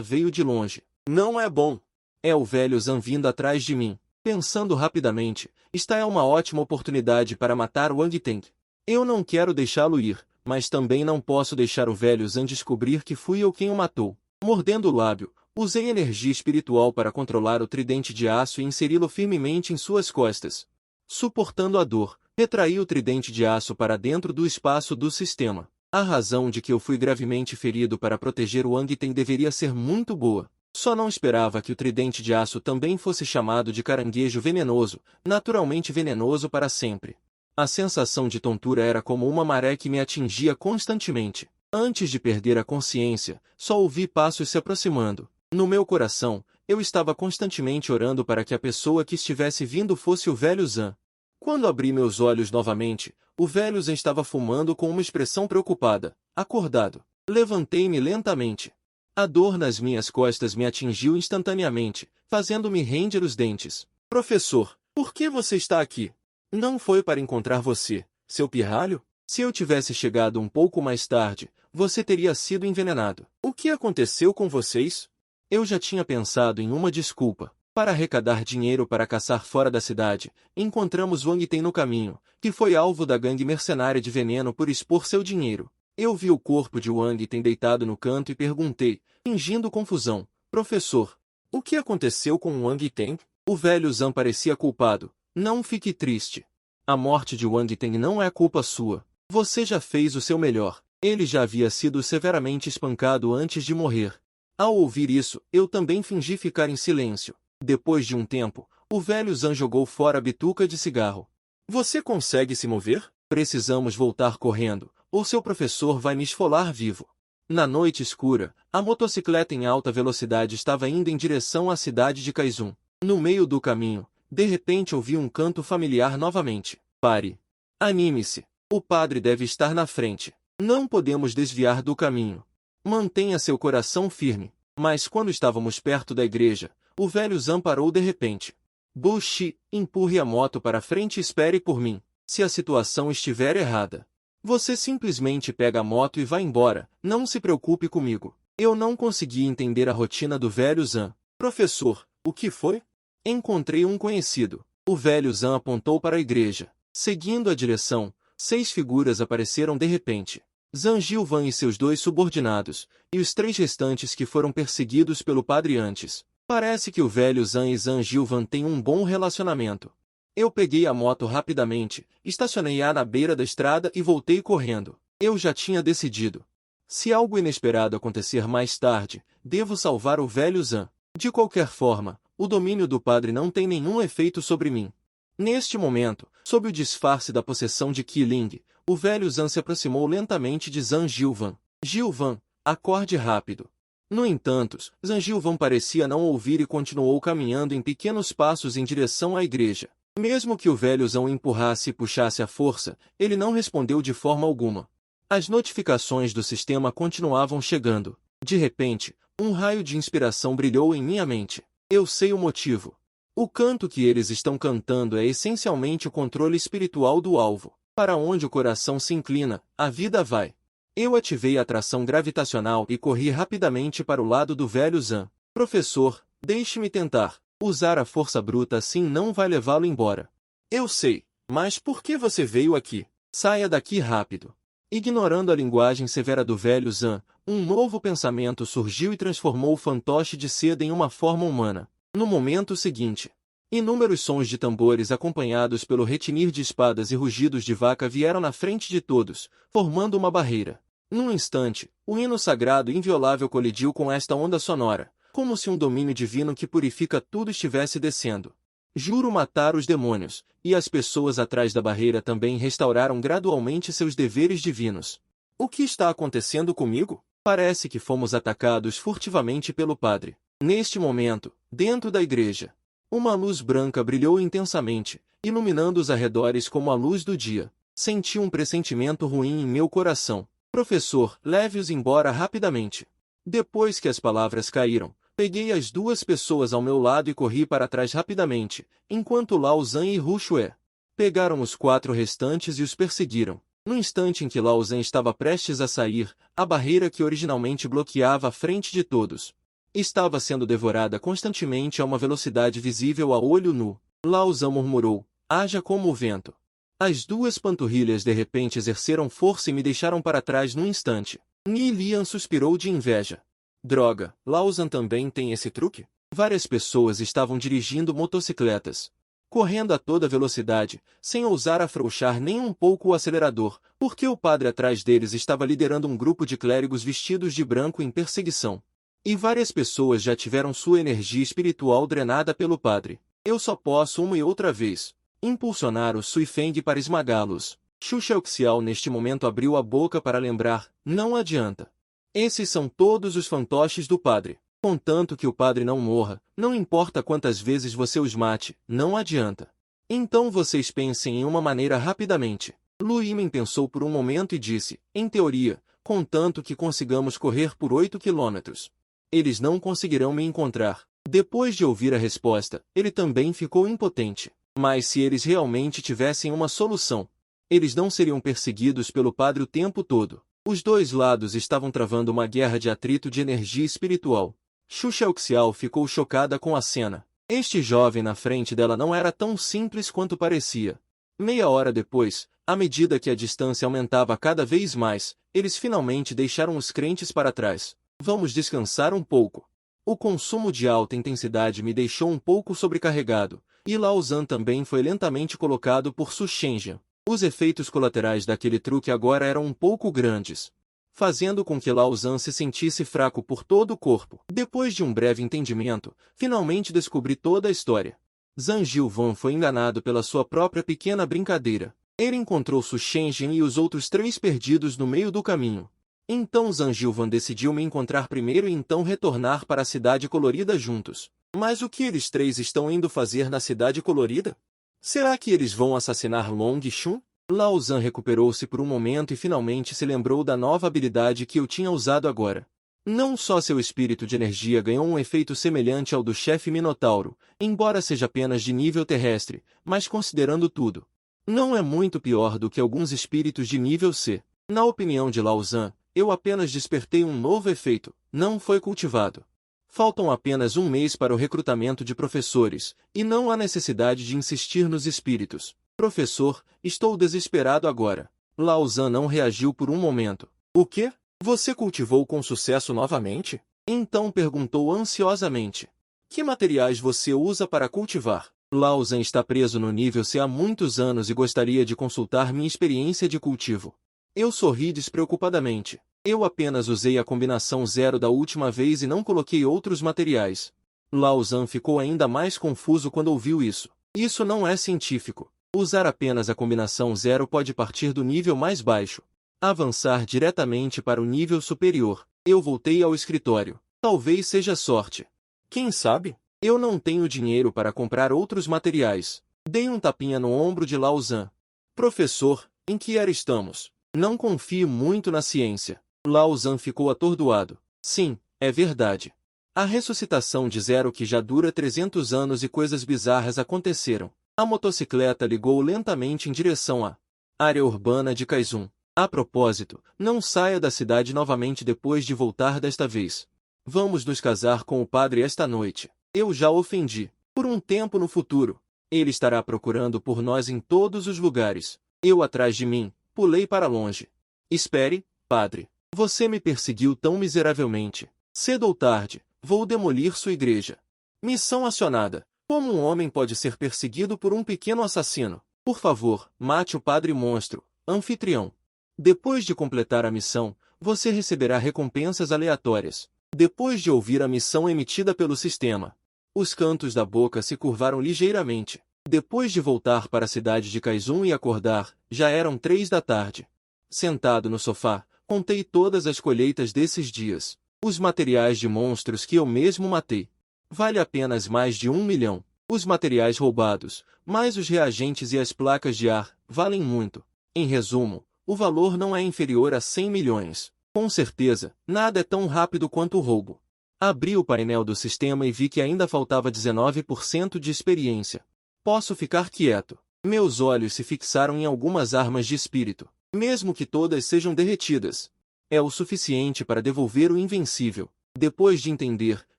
veio de longe. Não é bom. É o velho Zan vindo atrás de mim. Pensando rapidamente, esta é uma ótima oportunidade para matar o Wang Ten. Eu não quero deixá-lo ir, mas também não posso deixar o velho Zan descobrir que fui eu quem o matou. Mordendo o lábio, usei energia espiritual para controlar o tridente de aço e inseri-lo firmemente em suas costas. Suportando a dor, retraí o tridente de aço para dentro do espaço do sistema. A razão de que eu fui gravemente ferido para proteger o Wang Ten deveria ser muito boa. Só não esperava que o tridente de aço também fosse chamado de caranguejo venenoso, naturalmente venenoso para sempre. A sensação de tontura era como uma maré que me atingia constantemente. Antes de perder a consciência, só ouvi passos se aproximando. No meu coração, eu estava constantemente orando para que a pessoa que estivesse vindo fosse o velho Zan. Quando abri meus olhos novamente, o velho Zan estava fumando com uma expressão preocupada. Acordado, levantei-me lentamente. A dor nas minhas costas me atingiu instantaneamente, fazendo-me render os dentes. Professor, por que você está aqui? Não foi para encontrar você, seu pirralho? Se eu tivesse chegado um pouco mais tarde, você teria sido envenenado. O que aconteceu com vocês? Eu já tinha pensado em uma desculpa. Para arrecadar dinheiro para caçar fora da cidade, encontramos Wang Ten no caminho, que foi alvo da gangue mercenária de veneno por expor seu dinheiro. Eu vi o corpo de Wang Ten deitado no canto e perguntei, fingindo confusão, professor, o que aconteceu com Wang Ten? O velho Zan parecia culpado. Não fique triste. A morte de Wang Ten não é culpa sua. Você já fez o seu melhor. Ele já havia sido severamente espancado antes de morrer. Ao ouvir isso, eu também fingi ficar em silêncio. Depois de um tempo, o velho Zan jogou fora a bituca de cigarro. Você consegue se mover? Precisamos voltar correndo, ou seu professor vai me esfolar vivo. Na noite escura, a motocicleta em alta velocidade estava indo em direção à cidade de Kaizun. No meio do caminho, de repente ouvi um canto familiar novamente. Pare. Anime-se. O padre deve estar na frente. Não podemos desviar do caminho. Mantenha seu coração firme. Mas quando estávamos perto da igreja, o velho Zan parou de repente. Bushi, empurre a moto para frente e espere por mim. Se a situação estiver errada, você simplesmente pega a moto e vai embora. Não se preocupe comigo. Eu não consegui entender a rotina do velho Zan. Professor, o que foi? Encontrei um conhecido. O velho Zan apontou para a igreja. Seguindo a direção, 6 figuras apareceram de repente. Zan Gilvan e seus 2 subordinados, e os 3 restantes que foram perseguidos pelo padre antes. Parece que o velho Zan e Zan Gilvan têm um bom relacionamento. Eu peguei a moto rapidamente, estacionei-a na beira da estrada e voltei correndo. Eu já tinha decidido. Se algo inesperado acontecer mais tarde, devo salvar o velho Zan. De qualquer forma, o domínio do padre não tem nenhum efeito sobre mim. Neste momento, sob o disfarce da possessão de Qi Ling, o velho Zan se aproximou lentamente de Zan Gilvan. Gilvan, acorde rápido. No entanto, Zhang parecia não ouvir e continuou caminhando em pequenos passos em direção à igreja. Mesmo que o velho Zhang empurrasse e puxasse à força, ele não respondeu de forma alguma. As notificações do sistema continuavam chegando. De repente, um raio de inspiração brilhou em minha mente. Eu sei o motivo. O canto que eles estão cantando é essencialmente o controle espiritual do alvo. Para onde o coração se inclina, a vida vai. Eu ativei a atração gravitacional e corri rapidamente para o lado do velho Zhang. Professor, deixe-me tentar. Usar a força bruta assim não vai levá-lo embora. Eu sei, mas por que você veio aqui? Saia daqui rápido. Ignorando a linguagem severa do velho Zhang, um novo pensamento surgiu e transformou o fantoche de seda em uma forma humana. No momento seguinte, inúmeros sons de tambores acompanhados pelo retinir de espadas e rugidos de vaca vieram na frente de todos, formando uma barreira. Num instante, o hino sagrado inviolável colidiu com esta onda sonora, como se um domínio divino que purifica tudo estivesse descendo. Juro matar os demônios, e as pessoas atrás da barreira também restauraram gradualmente seus deveres divinos. O que está acontecendo comigo? Parece que fomos atacados furtivamente pelo padre. Neste momento, dentro da igreja, uma luz branca brilhou intensamente, iluminando os arredores como a luz do dia. Senti um pressentimento ruim em meu coração. Professor, leve-os embora rapidamente. Depois que as palavras caíram, peguei as duas pessoas ao meu lado e corri para trás rapidamente, enquanto Lao Zhan e Hu Xue pegaram os 4 restantes e os perseguiram. No instante em que Lao Zhan estava prestes a sair, a barreira que originalmente bloqueava a frente de todos estava sendo devorada constantemente a uma velocidade visível a olho nu. Lao Zhan murmurou, haja como o vento. As duas panturrilhas de repente exerceram força e me deixaram para trás num instante. Ni Lian suspirou de inveja. Droga, Lao Zhan também tem esse truque? Várias pessoas estavam dirigindo motocicletas, correndo a toda velocidade, sem ousar afrouxar nem um pouco o acelerador, porque o padre atrás deles estava liderando um grupo de clérigos vestidos de branco em perseguição. E várias pessoas já tiveram sua energia espiritual drenada pelo padre. Eu só posso uma e outra vez impulsionar o Sui Feng para esmagá-los. Xu Xiaoxiao neste momento abriu a boca para lembrar, não adianta. Esses são todos os fantoches do padre. Contanto que o padre não morra, não importa quantas vezes você os mate, não adianta. Então vocês pensem em uma maneira rapidamente. Lu Yimen pensou por um momento e disse, em teoria, contanto que consigamos correr por 8 quilômetros. Eles não conseguirão me encontrar. Depois de ouvir a resposta, ele também ficou impotente. Mas se eles realmente tivessem uma solução, eles não seriam perseguidos pelo padre o tempo todo. Os dois lados estavam travando uma guerra de atrito de energia espiritual. Xu Xiaoxiao ficou chocada com a cena. Este jovem na frente dela não era tão simples quanto parecia. Meia hora depois, à medida que a distância aumentava cada vez mais, eles finalmente deixaram os crentes para trás. Vamos descansar um pouco. O consumo de alta intensidade me deixou um pouco sobrecarregado, e Lao Zhan também foi lentamente colocado por Su Shenzhen. Os efeitos colaterais daquele truque agora eram um pouco grandes, fazendo com que Lao Zhan se sentisse fraco por todo o corpo. Depois de um breve entendimento, finalmente descobri toda a história. Zhang Jilvan foi enganado pela sua própria pequena brincadeira. Ele encontrou Su Shenzhen e os outros 3 perdidos no meio do caminho. Então Zhang Jilvan decidiu me encontrar primeiro e então retornar para a Cidade Colorida juntos. Mas o que eles 3 estão indo fazer na Cidade Colorida? Será que eles vão assassinar Long Shun? Lao Zhan recuperou-se por um momento e finalmente se lembrou da nova habilidade que eu tinha usado agora. Não só seu espírito de energia ganhou um efeito semelhante ao do chefe Minotauro, embora seja apenas de nível terrestre, mas considerando tudo, não é muito pior do que alguns espíritos de nível C. Na opinião de Lao Zhan, eu apenas despertei um novo efeito, não foi cultivado. Faltam apenas um mês para o recrutamento de professores, e não há necessidade de insistir nos espíritos. Professor, estou desesperado agora. Lao Zhan não reagiu por um momento. O quê? Você cultivou com sucesso novamente? Então perguntou ansiosamente. Que materiais você usa para cultivar? Lao Zhan está preso no nível C há muitos anos e gostaria de consultar minha experiência de cultivo. Eu sorri despreocupadamente. Eu apenas usei a combinação 0 da última vez e não coloquei outros materiais. Lao Zhan ficou ainda mais confuso quando ouviu isso. Isso não é científico. Usar apenas a combinação 0 pode partir do nível mais baixo, avançar diretamente para o nível superior. Eu voltei ao escritório. Talvez seja sorte. Quem sabe? Eu não tenho dinheiro para comprar outros materiais. Dei um tapinha no ombro de Lao Zhan. Professor, em que era estamos? Não confio muito na ciência. Lao Zhan ficou atordoado. Sim, é verdade. A ressuscitação de Zero que já dura 300 anos e coisas bizarras aconteceram. A motocicleta ligou lentamente em direção à área urbana de Kaizun. A propósito, não saia da cidade novamente depois de voltar desta vez. Vamos nos casar com o padre esta noite. Eu já ofendi. Por um tempo no futuro. Ele estará procurando por nós em todos os lugares. Eu atrás de mim, pulei para longe. Espere, padre. Você me perseguiu tão miseravelmente. Cedo ou tarde, vou demolir sua igreja. Missão acionada. Como um homem pode ser perseguido por um pequeno assassino? Por favor, mate o padre monstro, anfitrião. Depois de completar a missão, você receberá recompensas aleatórias. Depois de ouvir a missão emitida pelo sistema, os cantos da boca se curvaram ligeiramente. Depois de voltar para a cidade de Kaizun e acordar, já eram 3 da tarde. Sentado no sofá, contei todas as colheitas desses dias. Os materiais de monstros que eu mesmo matei. Vale apenas mais de 1 milhão. Os materiais roubados, mais os reagentes e as placas de ar, valem muito. Em resumo, o valor não é inferior a 100 milhões. Com certeza, nada é tão rápido quanto o roubo. Abri o painel do sistema e vi que ainda faltava 19% de experiência. Posso ficar quieto. Meus olhos se fixaram em algumas armas de espírito. Mesmo que todas sejam derretidas. É o suficiente para devolver o invencível. Depois de entender,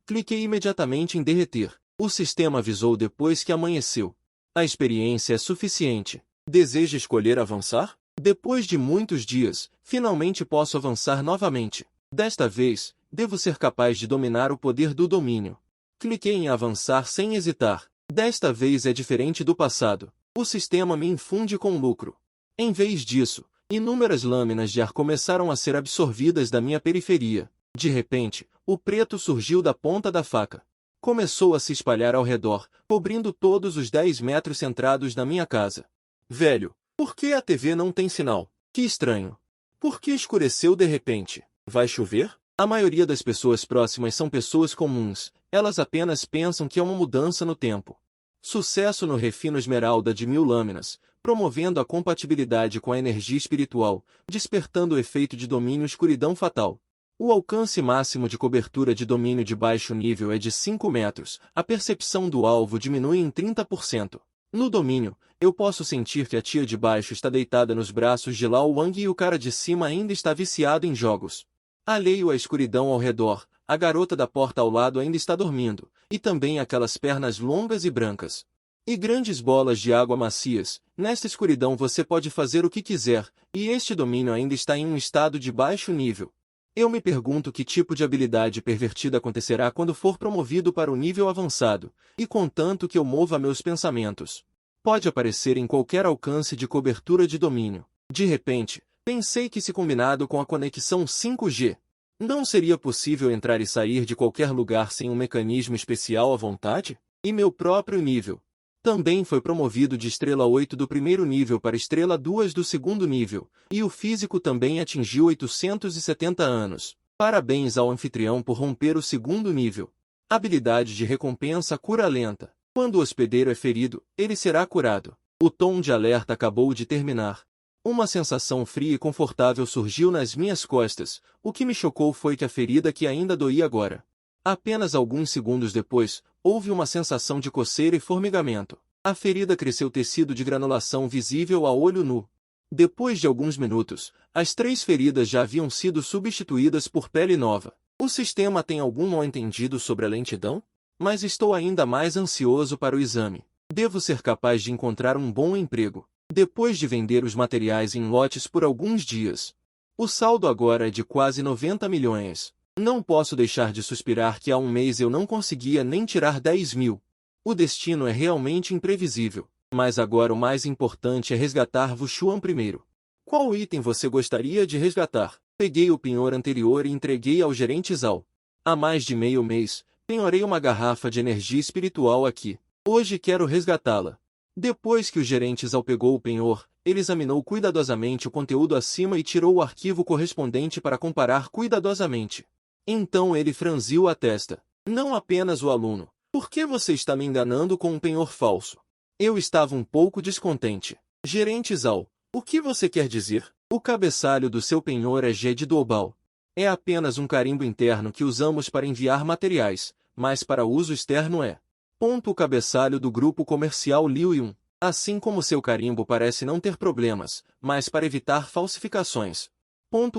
cliquei imediatamente em derreter. O sistema avisou depois que amanheceu. A experiência é suficiente. Deseja escolher avançar? Depois de muitos dias, finalmente posso avançar novamente. Desta vez, devo ser capaz de dominar o poder do domínio. Cliquei em avançar sem hesitar. Desta vez é diferente do passado. O sistema me infunde com lucro. Em vez disso, inúmeras lâminas de ar começaram a ser absorvidas da minha periferia. De repente, o preto surgiu da ponta da faca. Começou a se espalhar ao redor, cobrindo todos os 10 metros centrados da minha casa. Velho, por que a TV não tem sinal? Que estranho. Por que escureceu de repente? Vai chover? A maioria das pessoas próximas são pessoas comuns, elas apenas pensam que é uma mudança no tempo. Sucesso no refino esmeralda de 1000 lâminas, promovendo a compatibilidade com a energia espiritual, despertando o efeito de domínio escuridão fatal. O alcance máximo de cobertura de domínio de baixo nível é de 5 metros, a percepção do alvo diminui em 30%. No domínio, eu posso sentir que a tia de baixo está deitada nos braços de Lao Wang e o cara de cima ainda está viciado em jogos. Alheio à escuridão ao redor, a garota da porta ao lado ainda está dormindo, e também aquelas pernas longas e brancas. E grandes bolas de água macias. Nesta escuridão você pode fazer o que quiser, e este domínio ainda está em um estado de baixo nível. Eu me pergunto que tipo de habilidade pervertida acontecerá quando for promovido para o nível avançado, e contanto que eu mova meus pensamentos. Pode aparecer em qualquer alcance de cobertura de domínio. De repente, pensei que se combinado com a conexão 5G, não seria possível entrar e sair de qualquer lugar sem um mecanismo especial à vontade? E meu próprio nível também foi promovido de estrela 8 do primeiro nível para estrela 2 do segundo nível, e o físico também atingiu 870 anos. Parabéns ao anfitrião por romper o segundo nível. Habilidade de recompensa cura lenta. Quando o hospedeiro é ferido, ele será curado. O tom de alerta acabou de terminar. Uma sensação fria e confortável surgiu nas minhas costas. O que me chocou foi que a ferida que ainda doía agora. Apenas alguns segundos depois, houve uma sensação de coceira e formigamento. A ferida cresceu tecido de granulação visível a olho nu. Depois de alguns minutos, as 3 feridas já haviam sido substituídas por pele nova. O sistema tem algum mal-entendido sobre a lentidão? Mas estou ainda mais ansioso para o exame. Devo ser capaz de encontrar um bom emprego, depois de vender os materiais em lotes por alguns dias. O saldo agora é de quase 90 milhões. Não posso deixar de suspirar que há um mês eu não conseguia nem tirar 10 mil. O destino é realmente imprevisível. Mas agora o mais importante é resgatar Wushuan primeiro. Qual item você gostaria de resgatar? Peguei o penhor anterior e entreguei ao gerente Zhao. Há mais de meio mês, penhorei uma garrafa de energia espiritual aqui. Hoje quero resgatá-la. Depois que o gerente Zhao pegou o penhor, ele examinou cuidadosamente o conteúdo acima e tirou o arquivo correspondente para comparar cuidadosamente. Então ele franziu a testa. Não apenas o aluno. Por que você está me enganando com um penhor falso? Eu estava um pouco descontente. Gerente Zhao, o que você quer dizer? O cabeçalho do seu penhor é G de Duobao. É apenas um carimbo interno que usamos para enviar materiais, mas para uso externo é. O cabeçalho do grupo comercial Liu Yun. Assim como seu carimbo parece não ter problemas, mas para evitar falsificações.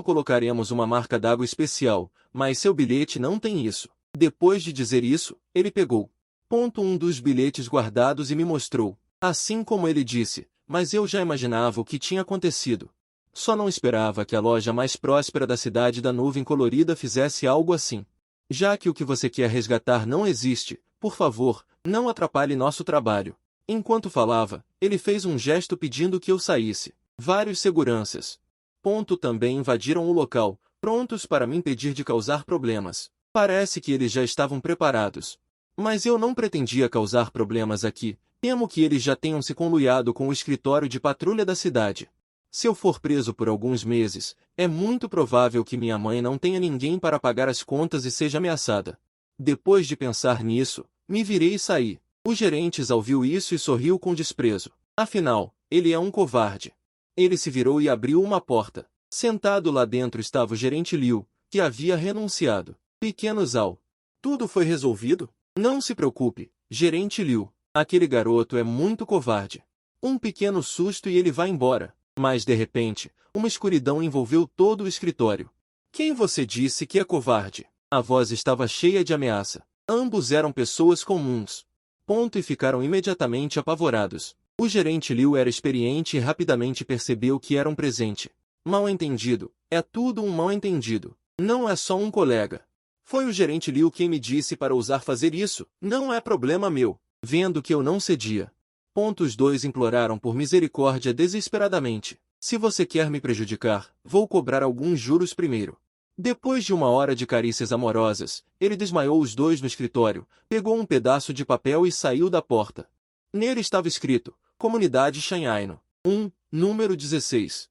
Colocaremos uma marca d'água especial, mas seu bilhete não tem isso. Depois de dizer isso, ele pegou um dos bilhetes guardados e me mostrou. Assim como ele disse, mas eu já imaginava o que tinha acontecido. Só não esperava que a loja mais próspera da cidade da nuvem colorida fizesse algo assim. Já que o que você quer resgatar não existe, por favor, não atrapalhe nosso trabalho. Enquanto falava, ele fez um gesto pedindo que eu saísse. Vários seguranças. Também invadiram o local, prontos para me impedir de causar problemas. Parece que eles já estavam preparados. Mas eu não pretendia causar problemas aqui. Temo que eles já tenham se conluiado com o escritório de patrulha da cidade. Se eu for preso por alguns meses, é muito provável que minha mãe não tenha ninguém para pagar as contas e seja ameaçada. Depois de pensar nisso, me virei e saí. O gerente ouviu isso e sorriu com desprezo. Afinal, ele é um covarde. Ele se virou e abriu uma porta. Sentado lá dentro estava o gerente Liu, que havia renunciado. Pequeno Zhao. Tudo foi resolvido? Não se preocupe, gerente Liu. Aquele garoto é muito covarde. Um pequeno susto e ele vai embora. Mas de repente, uma escuridão envolveu todo o escritório. Quem você disse que é covarde? A voz estava cheia de ameaça. Ambos eram pessoas comuns. E ficaram imediatamente apavorados. O gerente Liu era experiente e rapidamente percebeu que era um presente. Mal-entendido. É tudo um mal-entendido. Não é só um colega. Foi o gerente Liu quem me disse para ousar fazer isso. Não é problema meu. Vendo que eu não cedia. Os dois imploraram por misericórdia desesperadamente. Se você quer me prejudicar, vou cobrar alguns juros primeiro. Depois de uma hora de carícias amorosas, ele desmaiou os dois no escritório, pegou um pedaço de papel e saiu da porta. Nele estava escrito, Comunidade Shanhaino. Número 16.